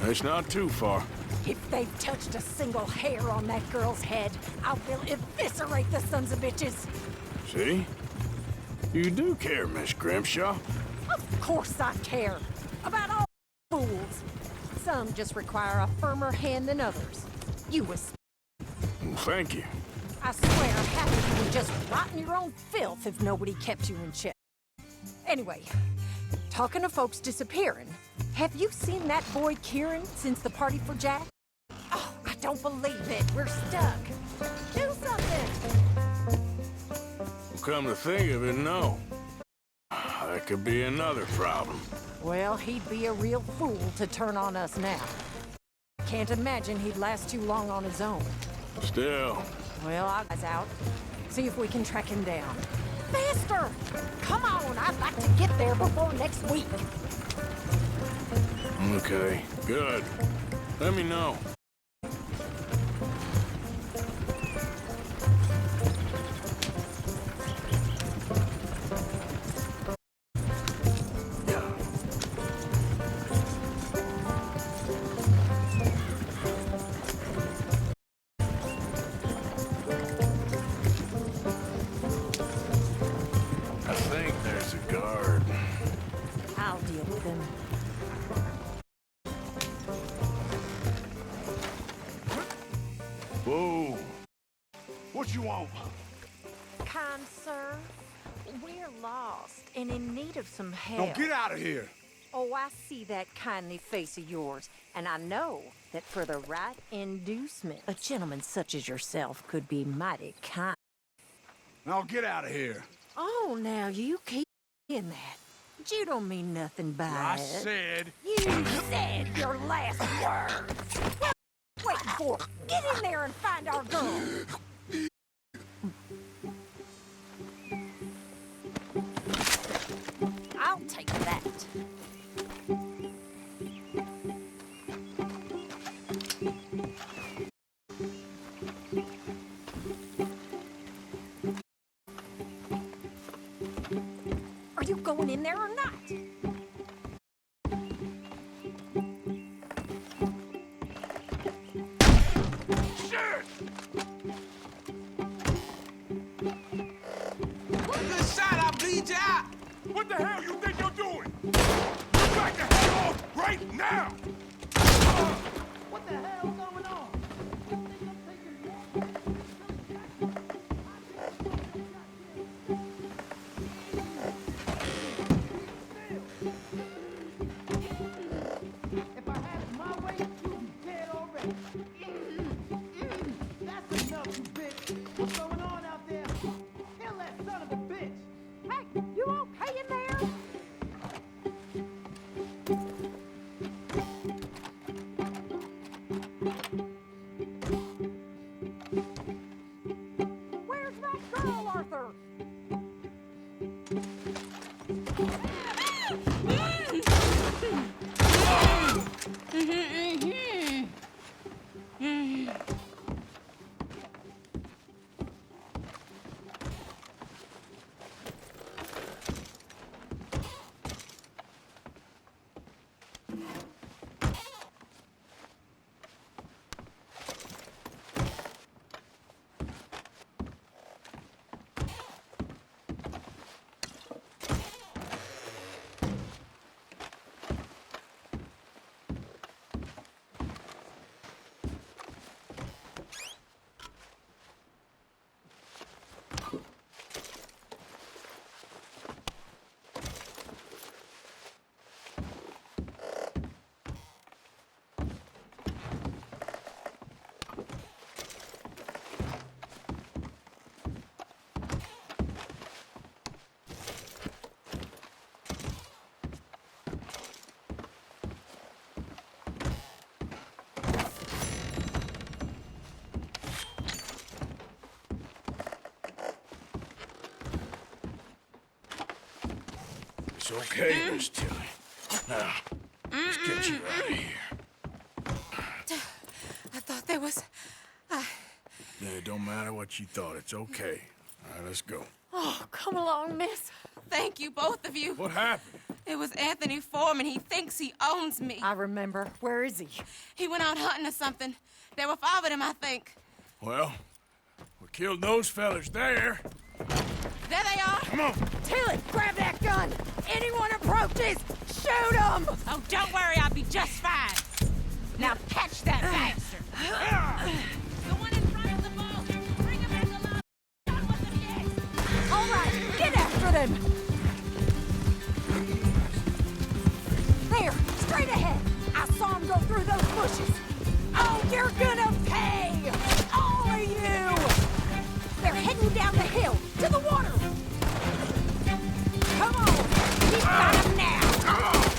It's not too far. If they've touched a single hair on that girl's head, I will eviscerate the sons of bitches. See? You do care, Miss Grimshaw. Of course I care. About all fools. Some just require a firmer hand than others. You was... Thank you. I swear, half of you would just rot in your own filth if nobody kept you in check. Anyway, talking of folks disappearing, have you seen that boy Kieran since the party for Jack? Oh, I don't believe it. We're stuck. Do something! Come to think of it, no. That could be another problem. Well, he'd be a real fool to turn on us now. Can't imagine he'd last too long on his own. Still. Well, I was out. See if we can track him down. Faster! Come on, I'd like to get there before next week. Okay, good. Let me know. I think there's a guard. I'll deal with him. Whoa. What you want? Kind sir, we're lost and in need of some help. Don't get out of here. Oh, I see that kindly face of yours, and I know that for the right inducement, a gentleman such as yourself could be mighty kind. Now get out of here. Oh, now you keep saying that. But you don't mean nothing by I it. said... You said your last word. What are you waiting for? Get in there and find our girl. I'll take that. Are you going in there or not? What the hell you think you're doing? You're back to head off right now! What the hell going on? If I had it my way, you'd be dead already. That's enough, you bitch. What's going on out there? Kill that son of a bitch. Hey, you okay in there? Where's that girl, Arthur? It's okay, Miss Tilly. Now, let's get you out of here. I thought there was... Yeah, it don't matter what you thought. It's okay. All right, let's go. Oh, come along, miss. Thank you, both of you. What happened? It was Anthony Foreman. He thinks he owns me. I remember. Where is he? He went out hunting or something. There were 5 of them, I think. Well, we killed those fellas there. There they are. Come on. Tilly, grab that gun! Anyone approaches, shoot them! Oh, don't worry, I'll be just fine. Now catch that bastard. The one in front of the boat. Bring him back alive. Done with them yet. All right, get after them! There, straight ahead. I saw him go through those bushes. Oh, you're gonna pay! All of you! They're heading down the hill, to the water! Come on! We've got him now!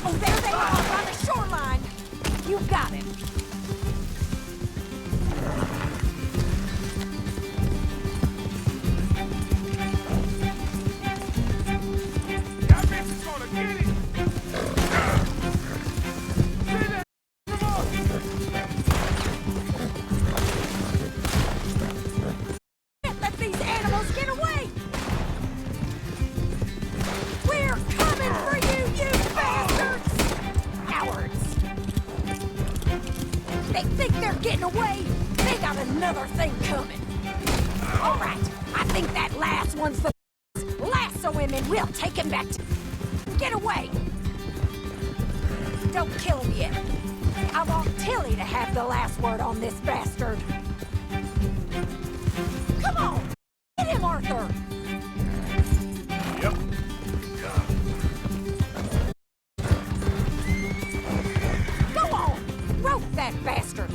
Oh, there they are, on the shoreline! You got him! That bitch is gonna get it! Can't let these animals get away! We're coming for you, you bastards! Cowards! They think they're getting away. They got another thing coming. All right, I think that last one's the lasso him and we'll take him back to... Get away! Don't kill him yet. I want Tilly to have the last word on this bastard. Come on! Get him, Arthur! Yep. Go on! Rope that bastard!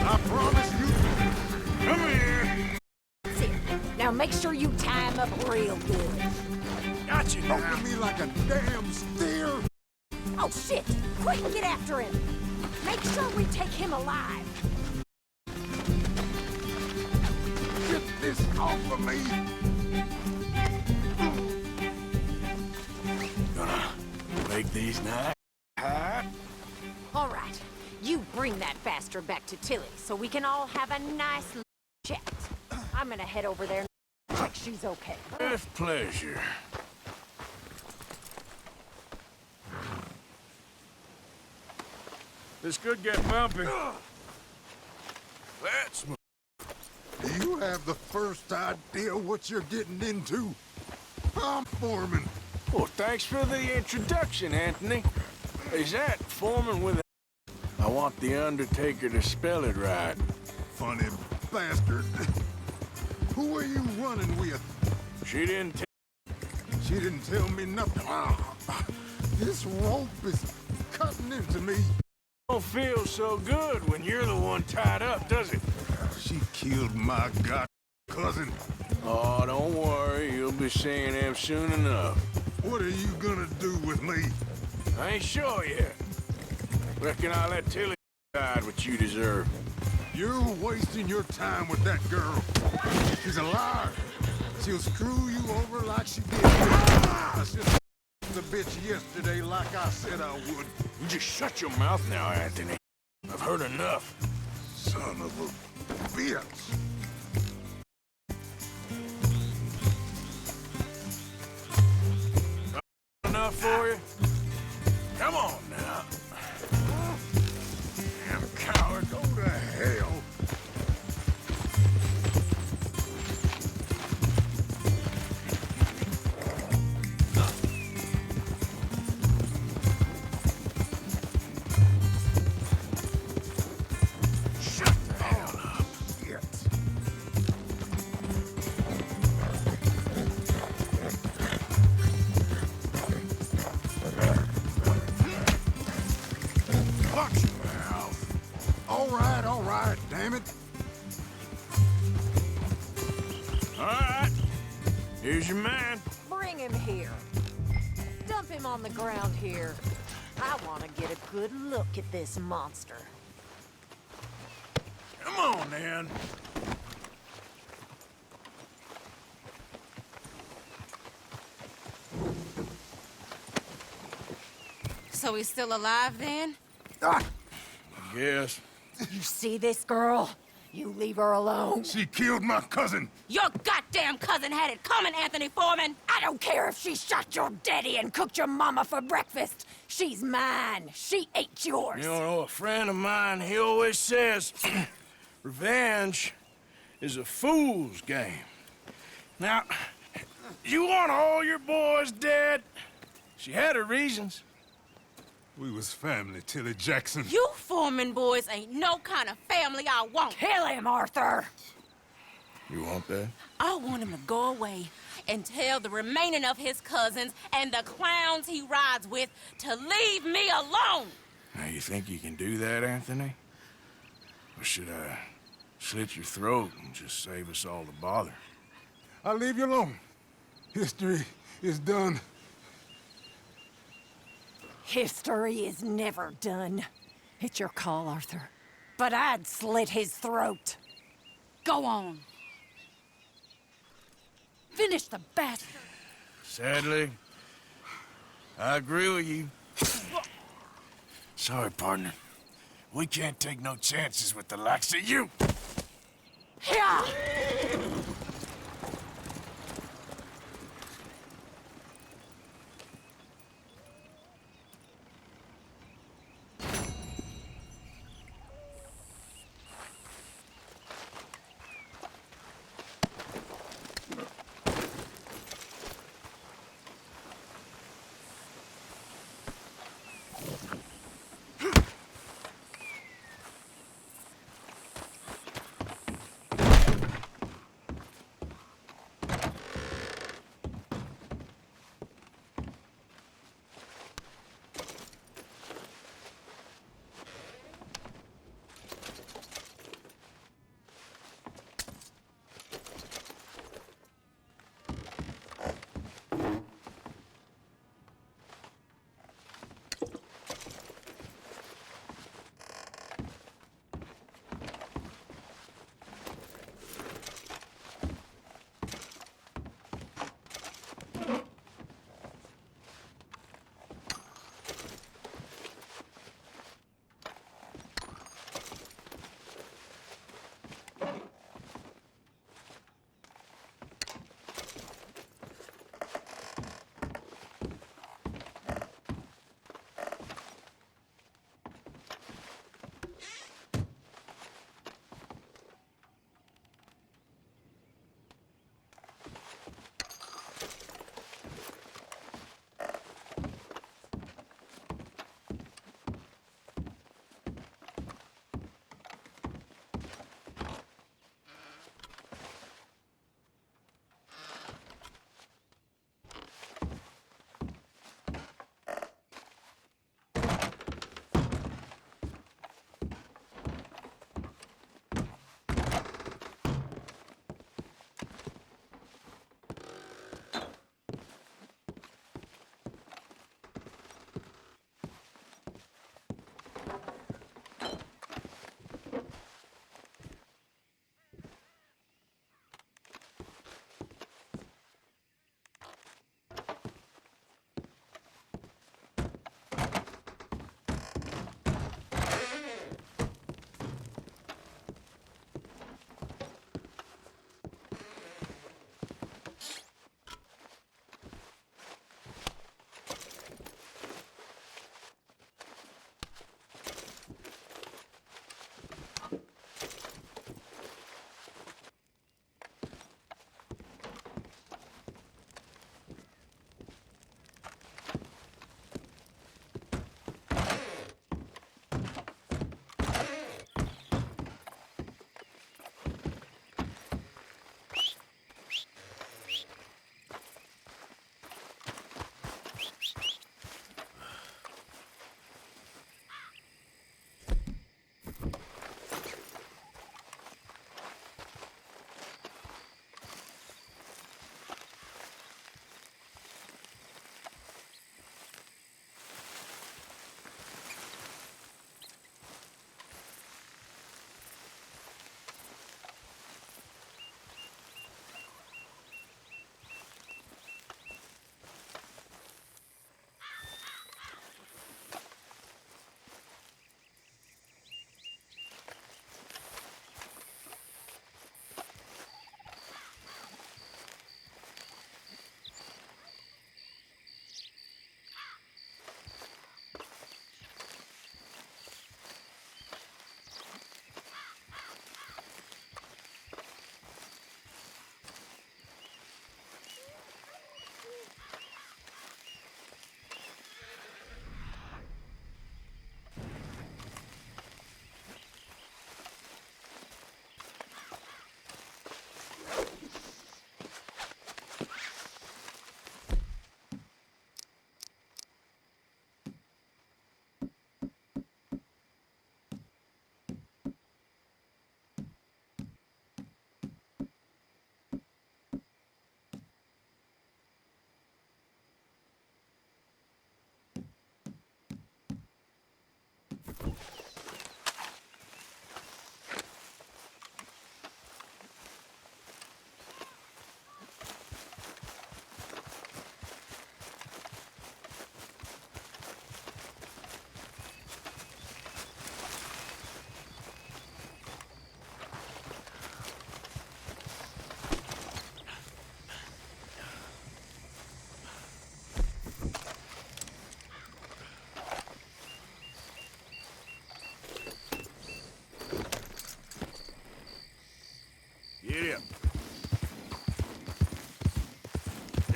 I promise you. Come here. That's it. Now make sure you tie him up real good. Got you now. Poking me like a damn steer. Oh, shit! Quick, get after him! Make sure we take him alive! Get this off of me. Gonna make these nice. All right, you bring that bastard back to Tilly so we can all have a nice little chat. I'm gonna head over there and check she's okay. With pleasure. This could get bumpy. Let's move. Do you you have the first idea what you're getting into? I'm Foreman. Well, thanks for the introduction, Anthony. Is that Foreman with a... I want the Undertaker to spell it right. Funny bastard. Who are you running with? She didn't She didn't tell me nothing. This rope is cutting into me. Don't feel so good when you're the one tied up, does it? She killed my god cousin. Oh, don't worry. You'll be seeing him soon enough. What are you gonna do with me? I ain't sure yet. Reckon I'll let Tilly decide what you deserve. You're wasting your time with that girl. She's a liar. She'll screw you over like she did. I said the bitch yesterday like I said I would. You just shut your mouth now, Anthony. I've heard enough. Son of a bitch. Enough for you? Come on now. Damn coward, go to hell. Shut the hell up. Shit. Watch your mouth. All right, damn it. All right. Here's your man. Bring him here. Dump him on the ground here. I want to get a good look at this monster. Come on, then. So he's still alive then? I guess. You see this girl? You leave her alone. She killed my cousin. Your goddamn cousin had it coming, Anthony Foreman! I don't care if she shot your daddy and cooked your mama for breakfast. She's mine. She ate yours. You know, a friend of mine, he always says, revenge is a fool's game. Now, you want all your boys dead? She had her reasons. We was family, Tilly Jackson. You Foreman boys ain't no kind of family I want. Kill him, Arthur. You want that? I want him to go away and tell the remaining of his cousins and the clowns he rides with to leave me alone. Now, you think you can do that, Anthony? Or should I slit your throat and just save us all the bother? I'll leave you alone. History is done. History is never done. It's your call, Arthur. But I'd slit his throat. Go on. Finish the bastard. Sadly, I agree with you. Sorry, partner. We can't take no chances with the likes of you. Yeah.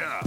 Yeah.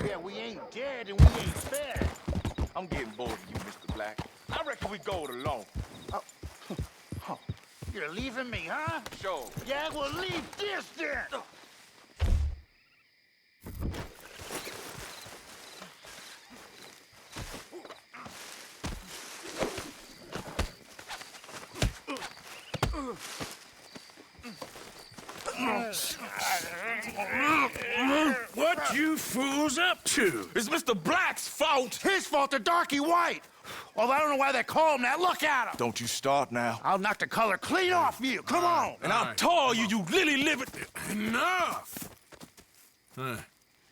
Yeah, we ain't dead and we ain't spared. I'm getting bored of you, Mr. Black. I reckon we go it alone. Oh, you're leaving me, huh? Sure. Yeah, well, leave this then. What you fools up to? It's Mr. Black's fault. His fault, the darky white. Well, I don't know why they call him that. Look at him. Don't you start now. I'll knock the color clean off you. Come on. And I'll tar you, you lily-livered... Enough! Huh.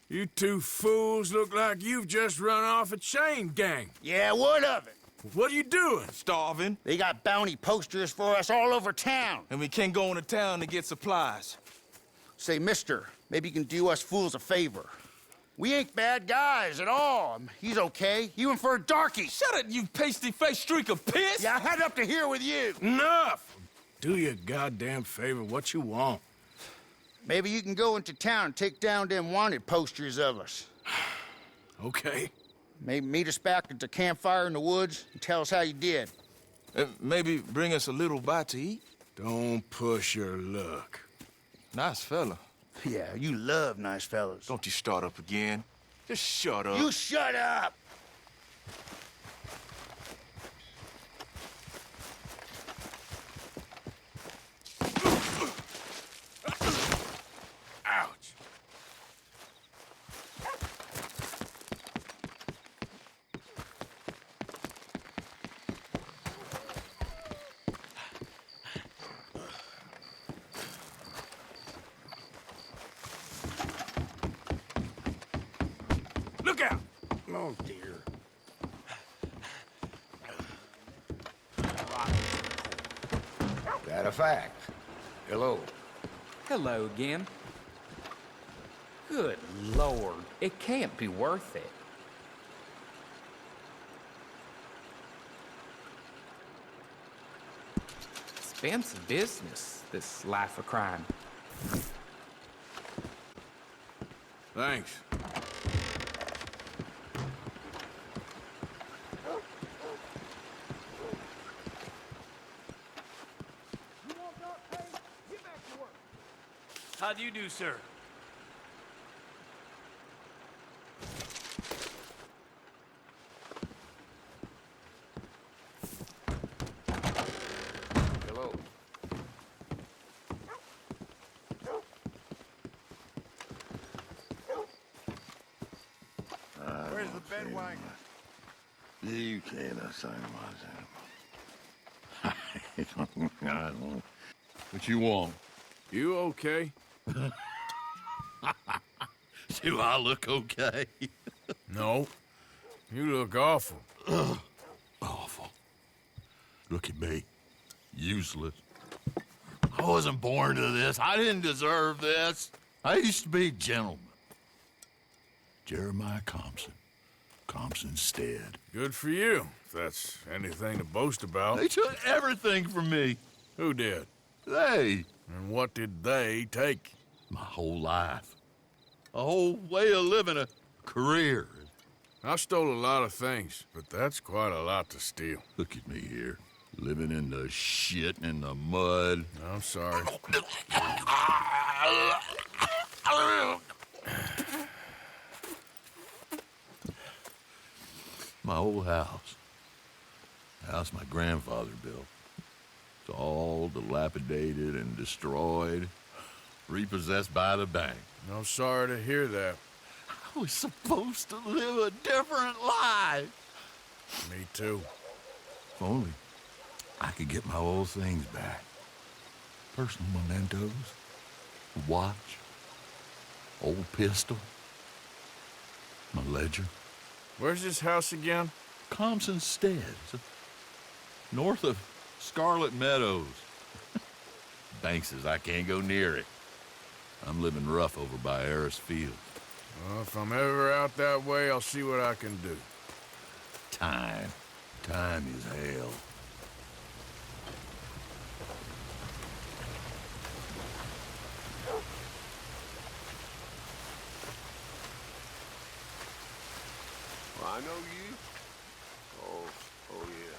You two fools look like you've just run off a chain gang. Yeah, what of it? What are you doing? Starving. They got bounty posters for us all over town. And we can't go into town to get supplies. Say, mister, maybe you can do us fools a favor. We ain't bad guys at all. He's okay. Even for a darky. Shut it, you pasty-faced streak of piss! Yeah, I had up to here with you. Enough! Do your goddamn favor what you want. Maybe you can go into town and take down them wanted posters of us. Okay. Maybe meet us back at the campfire in the woods and tell us how you did. Maybe bring us a little bite to eat? Don't push your luck. Nice fella. Yeah, you love nice fellas. Don't you start up again. Just shut up. You shut up! Ouch. Look out! Oh, dear. That a fact. Hello. Hello again. Good Lord, it can't be worth it. Expensive business, this life of crime. Thanks. How do you do, sir? Hello. Where's the bedwagon? You can't assign my What you want? You okay? Do I look okay? No. You look awful. Awful. Look at me. Useless. I wasn't born to this. I didn't deserve this. I used to be a gentleman. Jeremiah Compson. Compson Stead. Good for you, if that's anything to boast about. They took everything from me. Who did? They. And what did they take? My whole life. A whole way of living, a career. I stole a lot of things, but that's quite a lot to steal. Look at me here, living in the shit and the mud. I'm sorry. My old house. The house my grandfather built. It's all dilapidated and destroyed, repossessed by the bank. I'm sorry to hear that. I was supposed to live a different life. Me too. If only I could get my old things back. Personal mementos, a watch, old pistol, my ledger. Where's this house again? Compson Stead, north of Scarlet Meadows. Bank says I can't go near it. I'm living rough over by Harris Field. Well, if I'm ever out that way, I'll see what I can do. Time. Time is hell. Well, I know you. Oh yeah.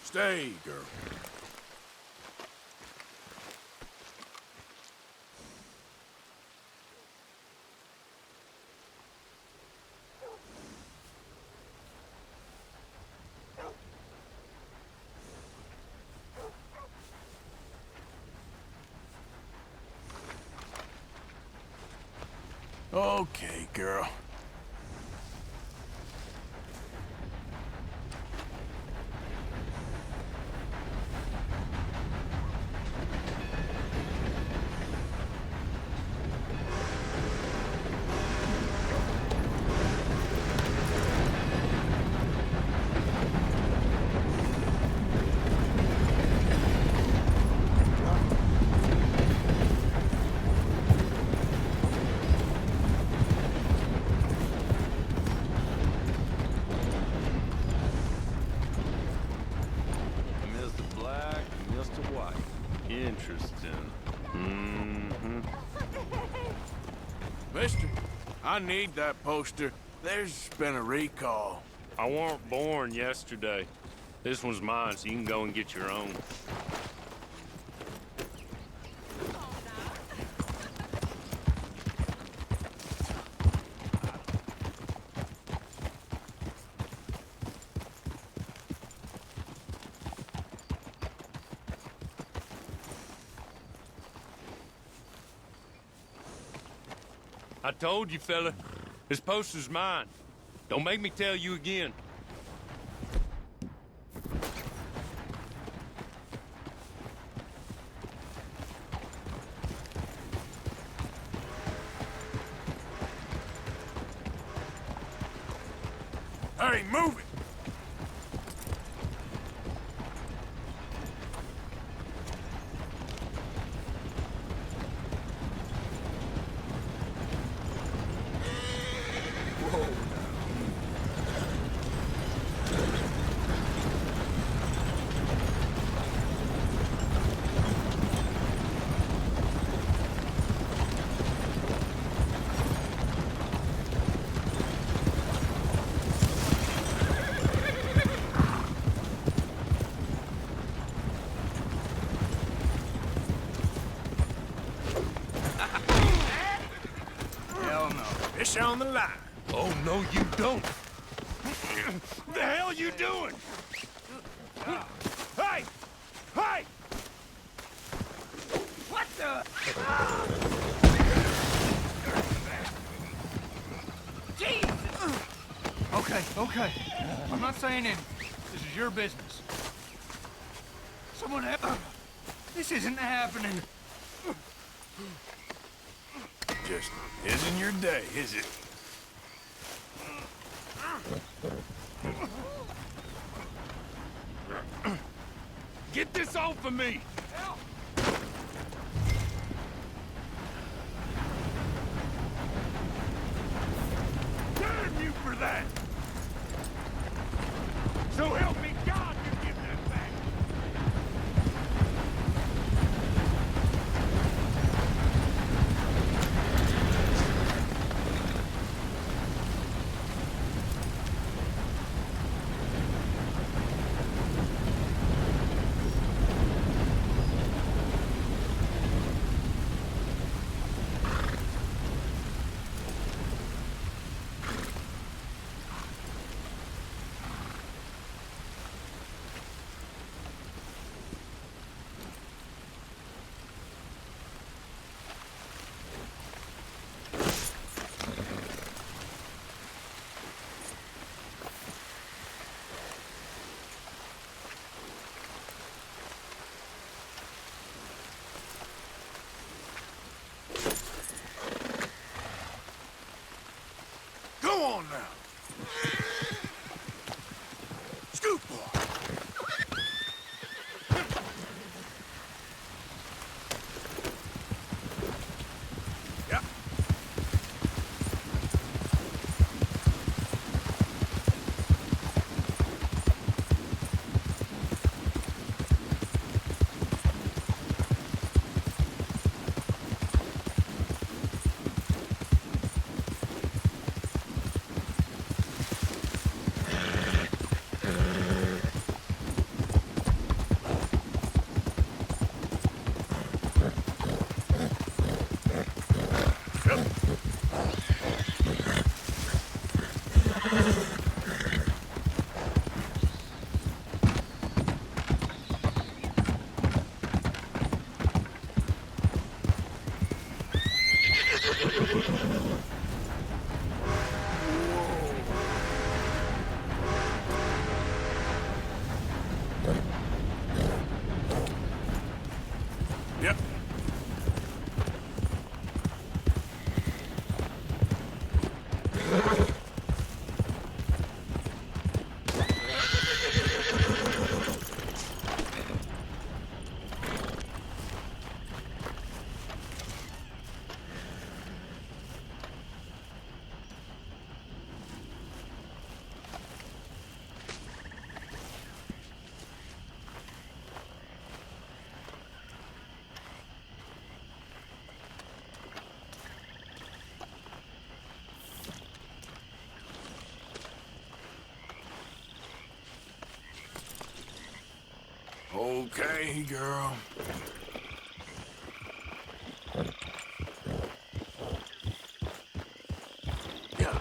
Stay, girl. Okay, girl. Interesting. Mm-hmm. Mister, I need that poster. There's been a recall. I weren't born yesterday. This one's mine, so you can go and get your own. I told you, fella. This post is mine. Don't make me tell you again. Hey, move it! Hell no. Fish on the line. Oh, no, you don't. The hell you doing? Hey! Hey! What the? Jesus! Okay, okay. I'm not saying anything. This is your business. Someone help. This isn't happening. Just isn't your day, is it? Get this off of me! Damn you for that! So help me God, you give that back! Go on now. Scoot, boy. Yep. Yep. Okay, girl. Yeah.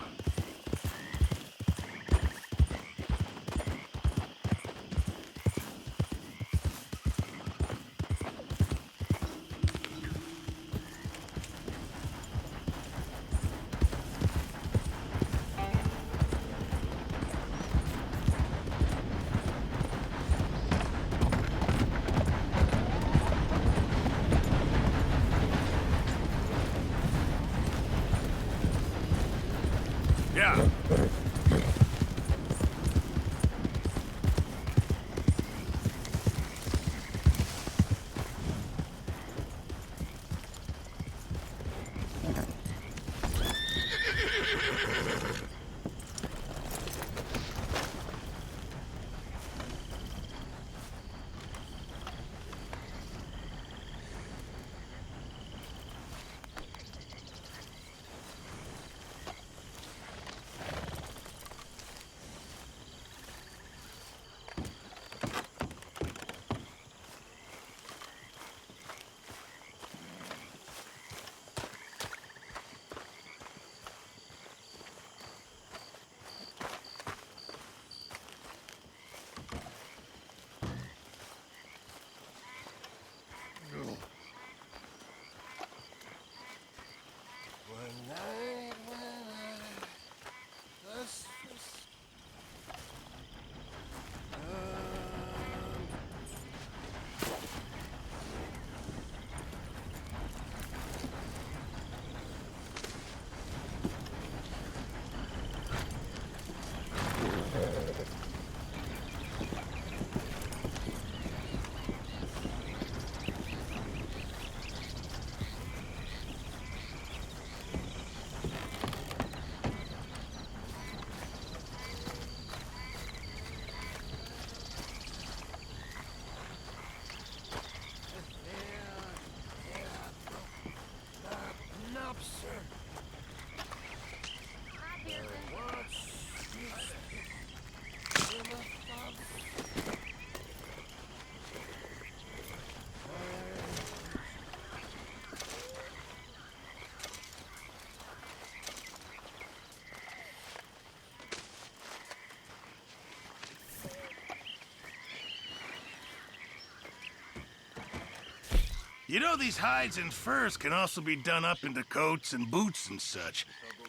You know, these hides and furs can also be done up into coats and boots and such.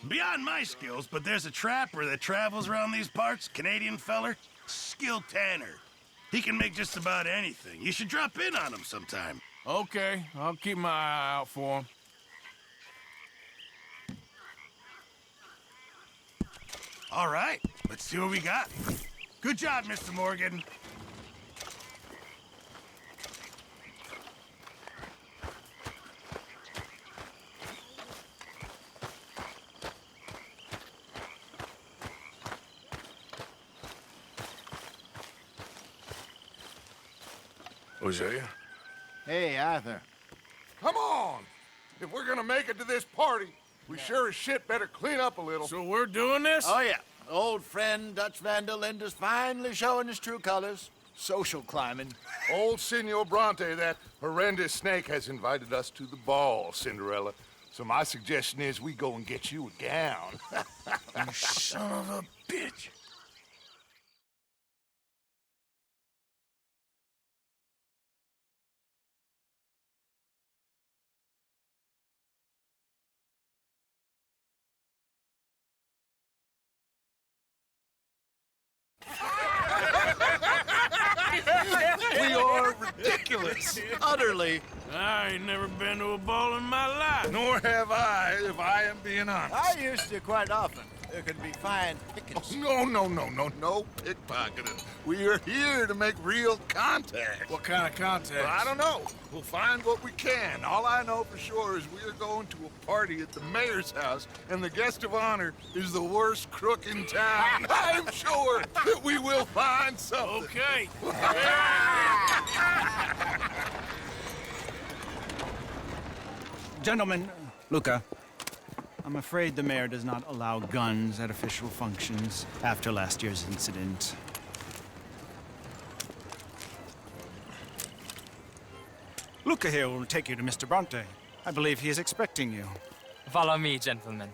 Beyond my skills, but there's a trapper that travels around these parts, Canadian feller, skilled tanner. He can make just about anything. You should drop in on him sometime. Okay, I'll keep my eye out for him. All right, let's see what we got. Good job, Mr. Morgan. Hosea? Hey, Arthur. Come on! If we're gonna make it to this party, we sure as shit better clean up a little. So we're doing this? Oh, yeah. Old friend Dutch Van der Linde's finally showing his true colors. Social climbing. Old Senor Bronte, that horrendous snake, has invited us to the ball, Cinderella. So my suggestion is we go and get you a gown. You son of a bitch. We are ridiculous. Utterly. I ain't never been to a ball in my life. Nor have I, if I am being honest. I used to quite often. There could be fine pickings. No pickpocketing. We are here to make real contact. What kind of contact? Well, I don't know. We'll find what we can. All I know for sure is we are going to a party at the mayor's house, and the guest of honor is the worst crook in town. I'm sure that we will find something. Okay. Gentlemen, Luca, I'm afraid the mayor does not allow guns at official functions after last year's incident. Luca here will take you to Mr. Bronte. I believe he is expecting you. Follow me, gentlemen.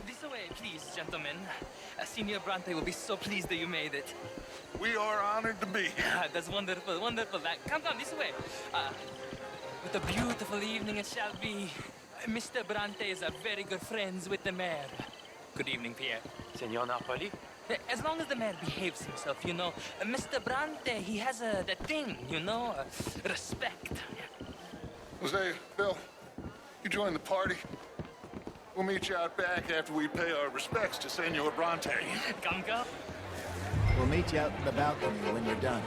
This way, please, gentlemen. Senior Bronte will be so pleased that you made it. We are honored to be here. That's wonderful, wonderful. Come this way. What a beautiful evening it shall be. Mr. Bronte is very good friends with the mayor. Good evening, Pierre. Senor Napoli? As long as the mayor behaves himself, you know. Mr. Bronte, he has that thing, you know, respect. Jose, Bill, you join the party. We'll meet you out back after we pay our respects to Senor Bronte. Come. We'll meet you out in the balcony when you're done.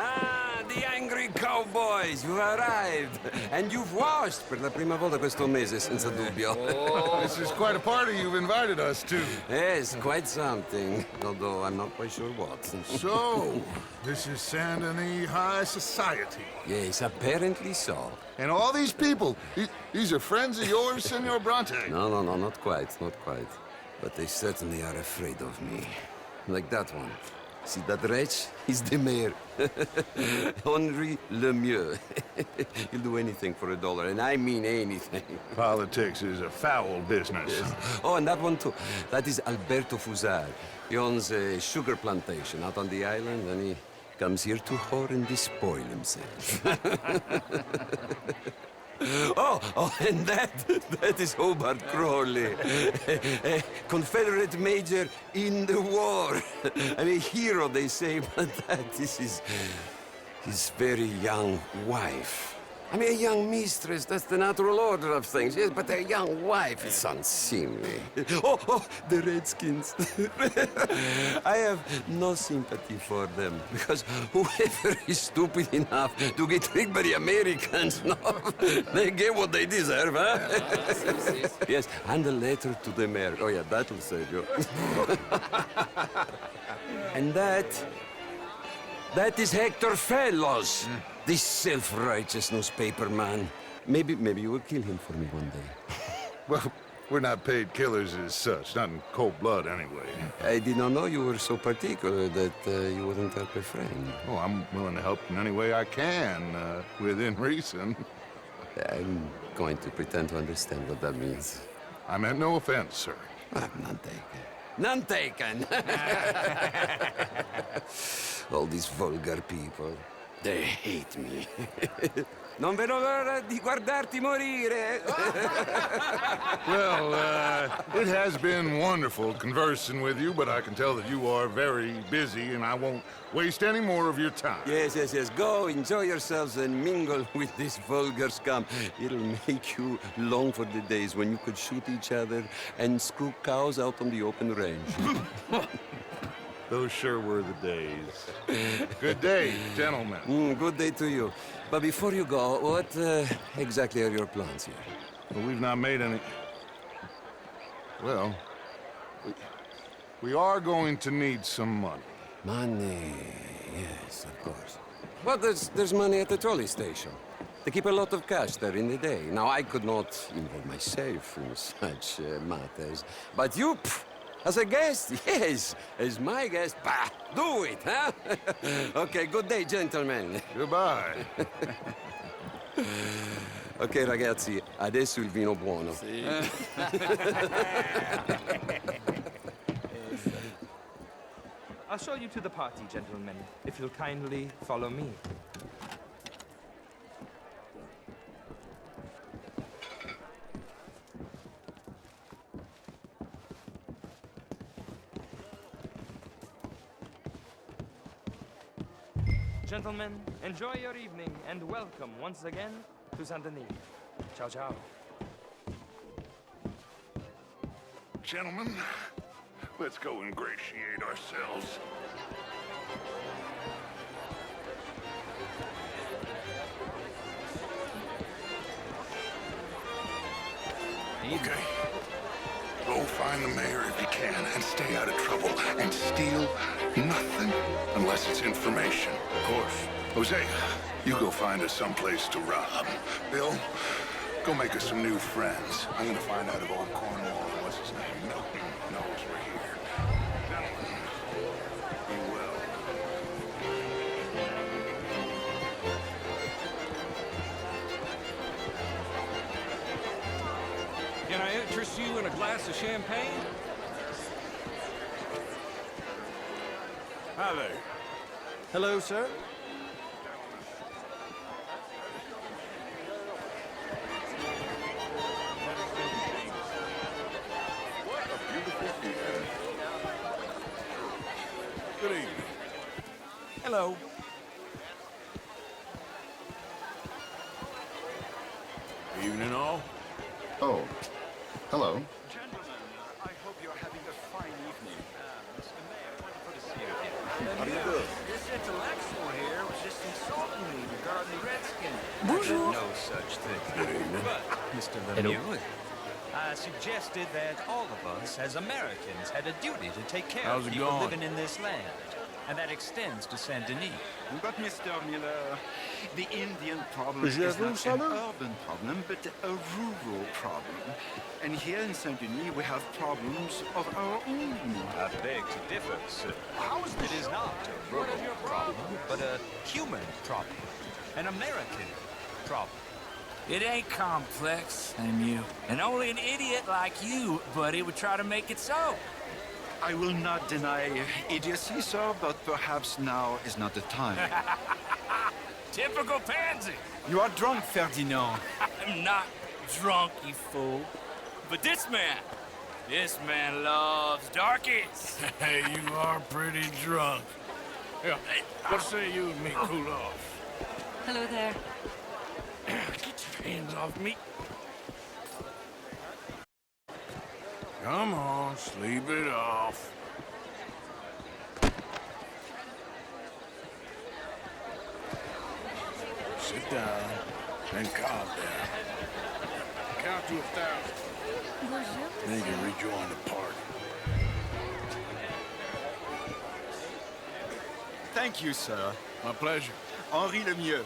Ah, the angry cowboys, you've arrived. And you've washed per la prima volta questo mese, senza dubbio. Oh, this is quite a party you've invited us to. Yes, quite something. Although I'm not quite sure what. So, this is Saint Denis High Society. Yes, apparently so. And all these people, these are friends of yours, Senor Bronte? No, not quite, not quite. But they certainly are afraid of me. Like that one. See that wretch? He's the mayor. Henri Lemieux. He'll do anything for $1, and I mean anything. Politics is a foul business. Yes. Oh, and that one too. That is Alberto Fusar. He owns a sugar plantation out on the island, and he comes here to whore and despoil himself. Oh, and that is Hobart Crawley, a Confederate major in the war. I mean, hero, they say, but that is his very young wife. I mean, a young mistress, that's the natural order of things, yes, but a young wife is unseemly. Oh, the Redskins. I have no sympathy for them, because whoever is stupid enough to get tricked by the Americans, no, they get what they deserve, huh? Yes, and a letter to the mayor. Oh, yeah, that'll save you. And that is Hector Fellows. This self-righteous newspaper man. Maybe you will kill him for me one day. Well, we're not paid killers as such, not in cold blood anyway. I did not know you were so particular that you wouldn't help a friend. Oh, I'm willing to help in any way I can, within reason. I'm going to pretend to understand what that means. I meant no offense, sir. None taken. None taken! All these vulgar people. They hate me. Non vedo l'ora di guardarti morire. Well, it has been wonderful conversing with you, but I can tell that you are very busy, and I won't waste any more of your time. Yes. Go, enjoy yourselves, and mingle with this vulgar scum. It'll make you long for the days when you could shoot each other and screw cows out on the open range. Those sure were the days. Good day, gentlemen. Good day to you. But before you go, what exactly are your plans here? Well, we've not made any... Well, we are going to need some money. Money, yes, of course. But there's money at the trolley station. They keep a lot of cash there in the day. Now, I could not involve myself in such matters. But you... As a guest? Yes. As my guest? Bah, do it, huh? Okay, good day, gentlemen. Goodbye. Ok, ragazzi, adesso il vino buono. Sì. I'll show you to the party, gentlemen, if you'll kindly follow me. Gentlemen, enjoy your evening and welcome once again to Saint Denis. Ciao, ciao. Gentlemen, let's go ingratiate ourselves. Okay. Go find the mayor if you can and stay out of trouble and steal nothing unless it's information. Of course. Jose, you go find us someplace to rob. Bill, go make us some new friends. I'm gonna find out if old Cornwall, what's his name, Milton, knows we're here. Gentlemen, be well. Can I interest you in a glass of champagne? Hi there. Hello, sir. Good evening. Hello. Evening all. Oh, hello. Gentlemen, I hope you're having a fine evening. Mr. Mayor, wonderful to see you again. How do you do? This intellectual here was just insulting me regarding the Redskins. Bonjour. No such thing. Good evening. But, Mr. Lemieux, I suggested that all of us, as Americans, had a duty to take care How's of it people going? living in this land. and that extends to Saint Denis. But Mr. Miller, the Indian problem Is is that not Salem? an urban problem, but a rural problem. And here in Saint Denis, we have problems of our own. I beg to differ, sir. It is not a rural problem, but a human problem. An American problem. It ain't complex, you. And only an idiot like you, buddy, would try to make it so. I will not deny idiocy, sir, but perhaps now is not the time. Typical pansy. You are drunk, Ferdinand. I'm not drunk, you fool. But this man loves darkies. Hey, you are pretty drunk. Yeah, what say you and me cool off? Hello there. Get your hands off me. Come on, sleep it off. Sit down and calm down. Count to 1,000. Then you can rejoin the party. Thank you, sir. My pleasure. Henri Lemieux.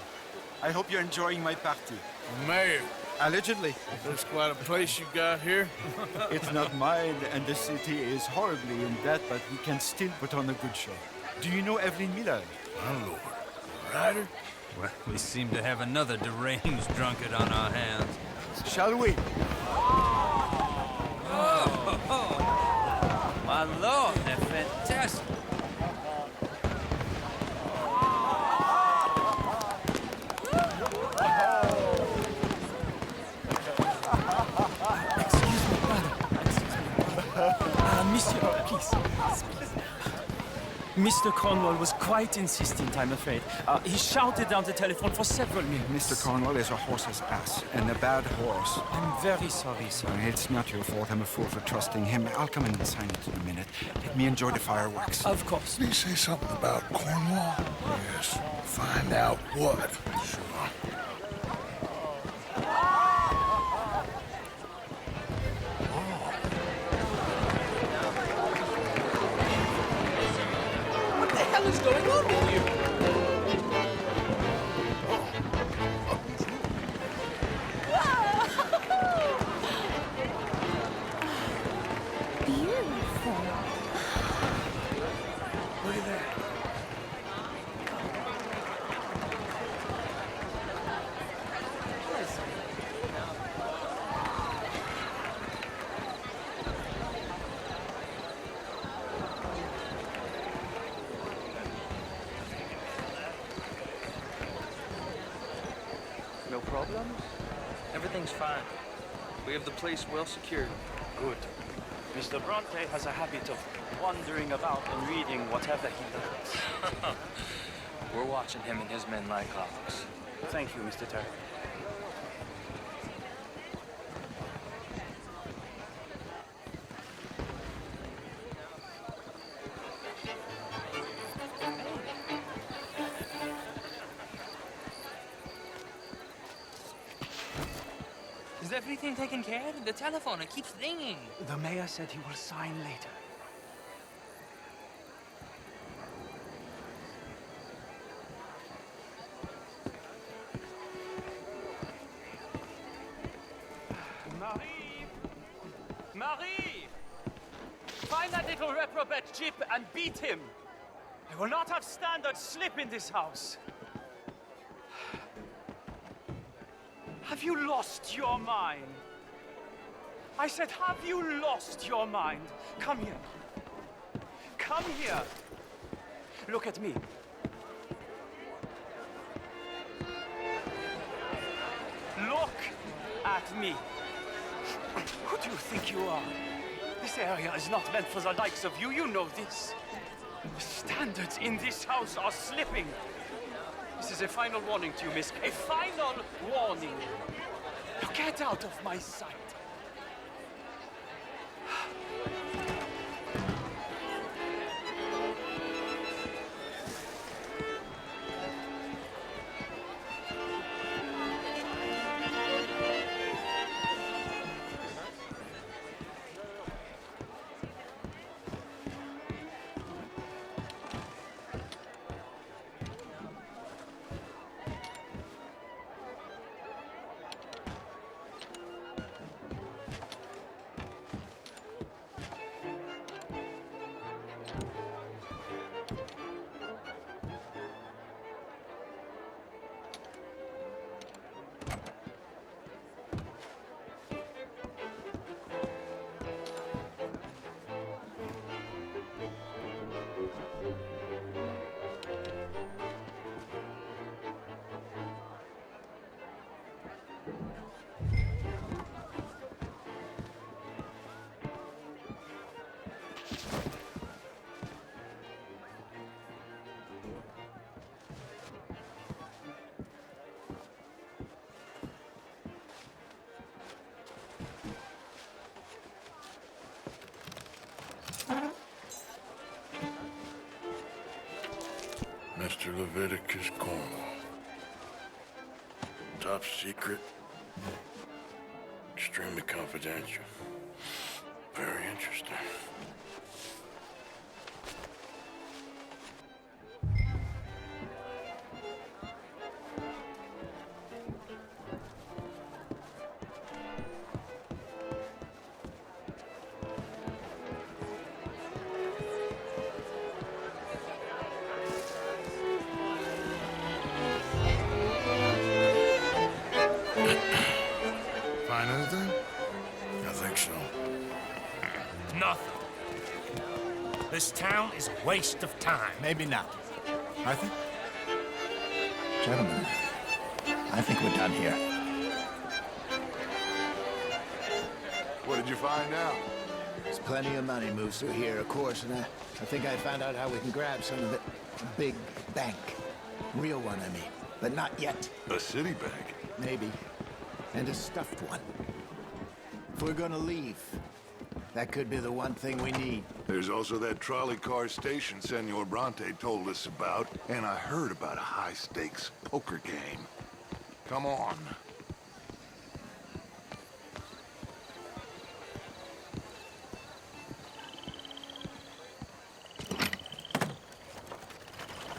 I hope you're enjoying my party. Mayor. Allegedly. That's quite a place you got here. It's not mine, and the city is horribly in debt, but we can still put on a good show. Do you know Evelyn Miller? My lord. Ryder? Well, we seem to have another deranged drunkard on our hands. Shall we? My lord, they're fantastic. Monsieur, please. Mr. Cornwall was quite insistent, I'm afraid. He shouted down the telephone for several minutes. Mr. Cornwall is a horse's ass, and a bad horse. I'm very sorry, sir. It's not your fault. I'm a fool for trusting him. I'll come in and sign it in a minute. Let me enjoy the fireworks. Of course. Did he say something about Cornwall? Yes. Find out what. Sure. What the hell is going on with you? Beautiful. Look at that. No problems? Everything's fine. We have the place well secured. Good. Mr. Bronte has a habit of wandering about and reading whatever he likes. We're watching him and his men like hawks. Thank you, Mr. Terry. Is everything taken care of? The telephone, it keeps ringing. The mayor said he will sign later. Marie! Marie! Find that little reprobate Jip and beat him. I will not have standard slip in this house. Have you lost your mind? I said, have you lost your mind? Come here. Come here. Look at me. Look at me. Who do you think you are? This area is not meant for the likes of you. You know this. The standards in this house are slipping. This is a final warning to you, miss. A final warning. Now get out of my sight. Mr. Leviticus Cornwall. Top secret. Extremely confidential. Very interesting. Find anything? I think so. Nothing. This town is a waste of time. Maybe not. Arthur? Gentlemen, I think we're done here. What did you find out? There's plenty of money moves through here, of course, and I think I found out how we can grab some of it. A big bank. Real one, I mean. But not yet. A city bank? Maybe. And a stuffed one. If we're gonna leave, that could be the one thing we need. There's also that trolley car station Senor Bronte told us about, and I heard about a high-stakes poker game. Come on.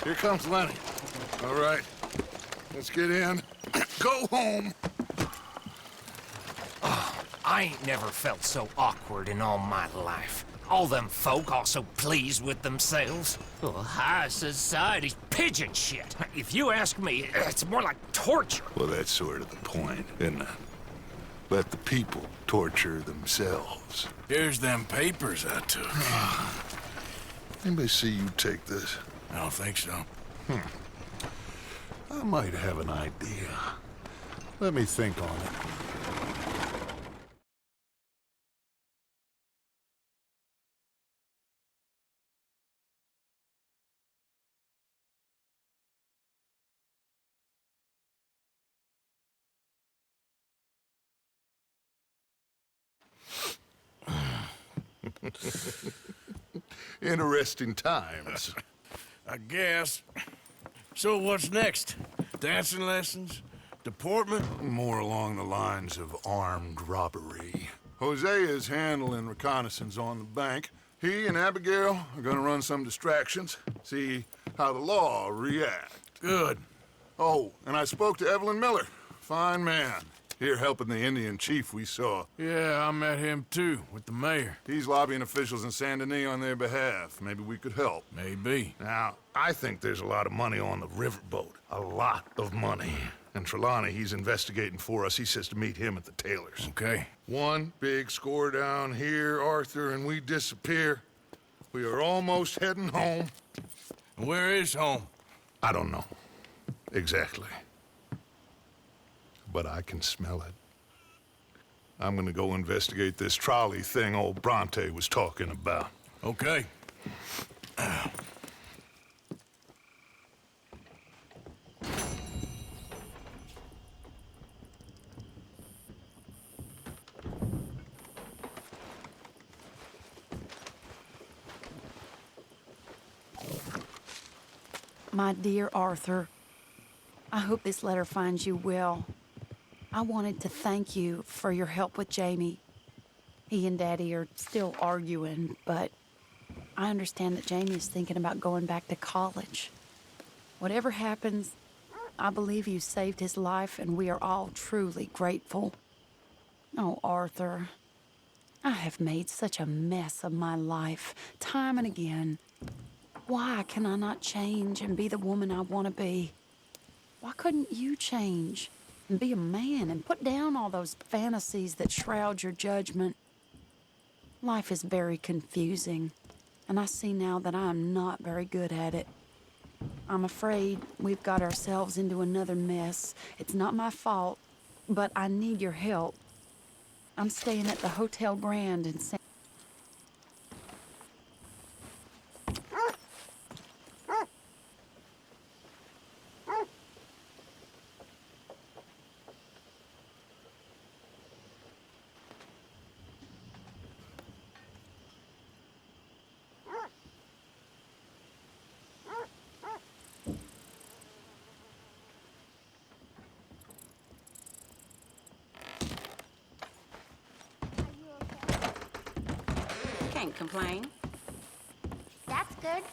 Here comes Lenny. All right, let's get in. Go home. I ain't never felt so awkward in all my life. All them folk all so pleased with themselves. Oh, high society's pigeon shit. If you ask me, it's more like torture. Well, that's sort of the point, isn't it? Let the people torture themselves. Here's them papers I took. Anybody see you take this? I don't think so. I might have an idea. Let me think on it. Interesting times. I guess. So what's next? Dancing lessons? Deportment? More along the lines of armed robbery. Hosea is handling reconnaissance on the bank. He and Abigail are gonna run some distractions, see how the law react. Good. Oh, and I spoke to Evelyn Miller. Fine man. Here helping the Indian chief we saw. Yeah, I met him too, with the mayor. He's lobbying officials in Saint Denis on their behalf. Maybe we could help. Maybe. Now, I think there's a lot of money on the riverboat. A lot of money. And Trelawney, he's investigating for us. He says to meet him at the Taylor's. Okay. One big score down here, Arthur, and we disappear. We are almost heading home. Where is home? I don't know. Exactly. But I can smell it. I'm gonna go investigate this trolley thing old Bronte was talking about. Okay. My dear Arthur, I hope this letter finds you well. I wanted to thank you for your help with Jamie. He and Daddy are still arguing, but I understand that Jamie is thinking about going back to college. Whatever happens, I believe you saved his life, and we are all truly grateful. Oh, Arthur, I have made such a mess of my life, time and again. Why can I not change and be the woman I want to be? Why couldn't you change and be a man and put down all those fantasies that shroud your judgment? Life is very confusing, and I see now that I am not very good at it. I'm afraid we've got ourselves into another mess. It's not my fault, but I need your help. I'm staying at the Hotel Grand in San... can't complain. That's good.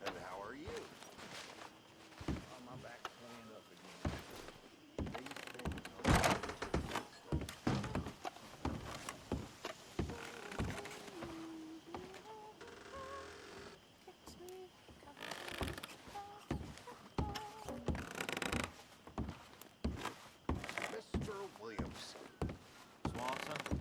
And how are you? On my back playing up again. Mr. Williams. Swanson?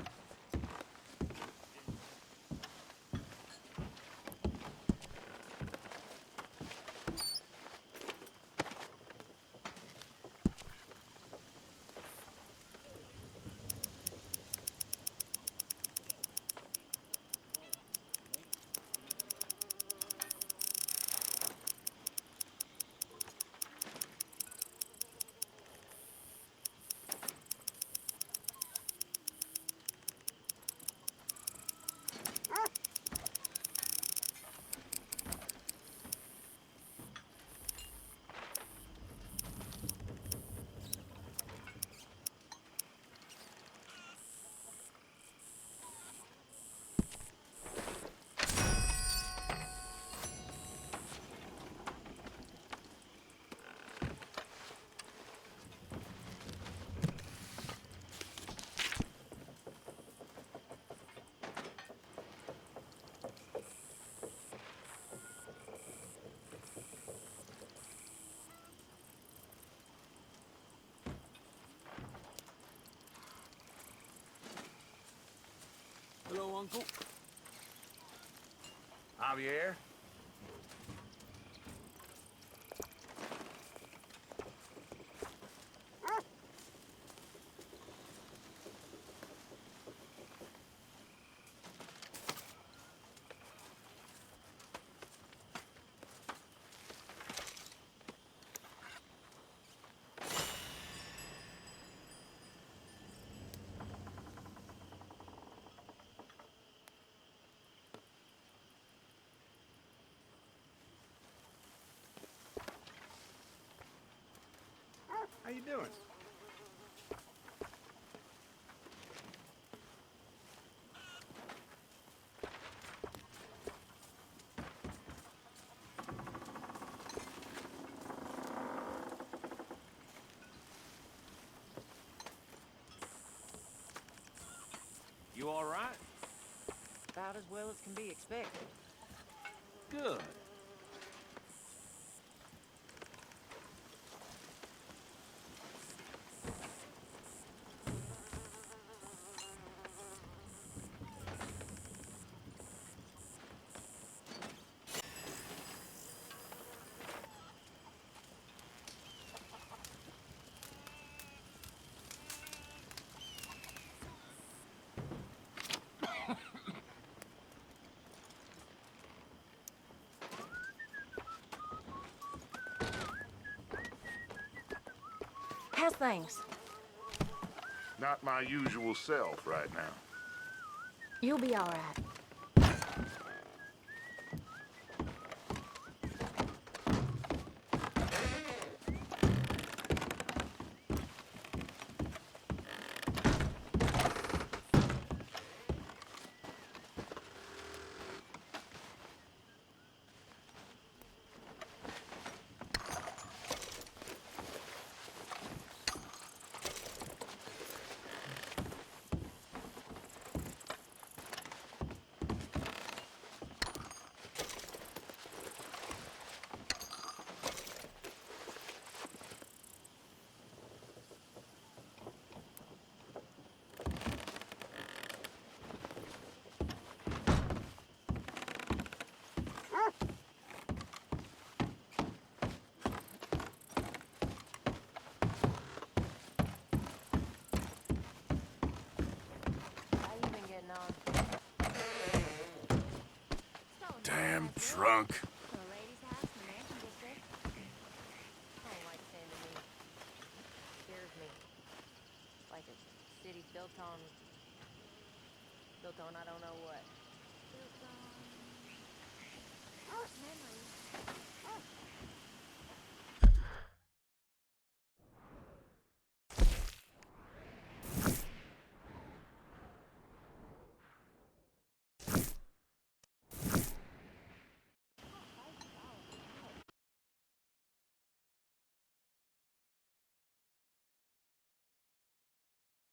Hello, Uncle. Javier? How you doing? You all right? About as well as can be expected. Good. How's things? Not my usual self right now. You'll be all right. Damn drunk. Built on I don't know what. Oh, memory.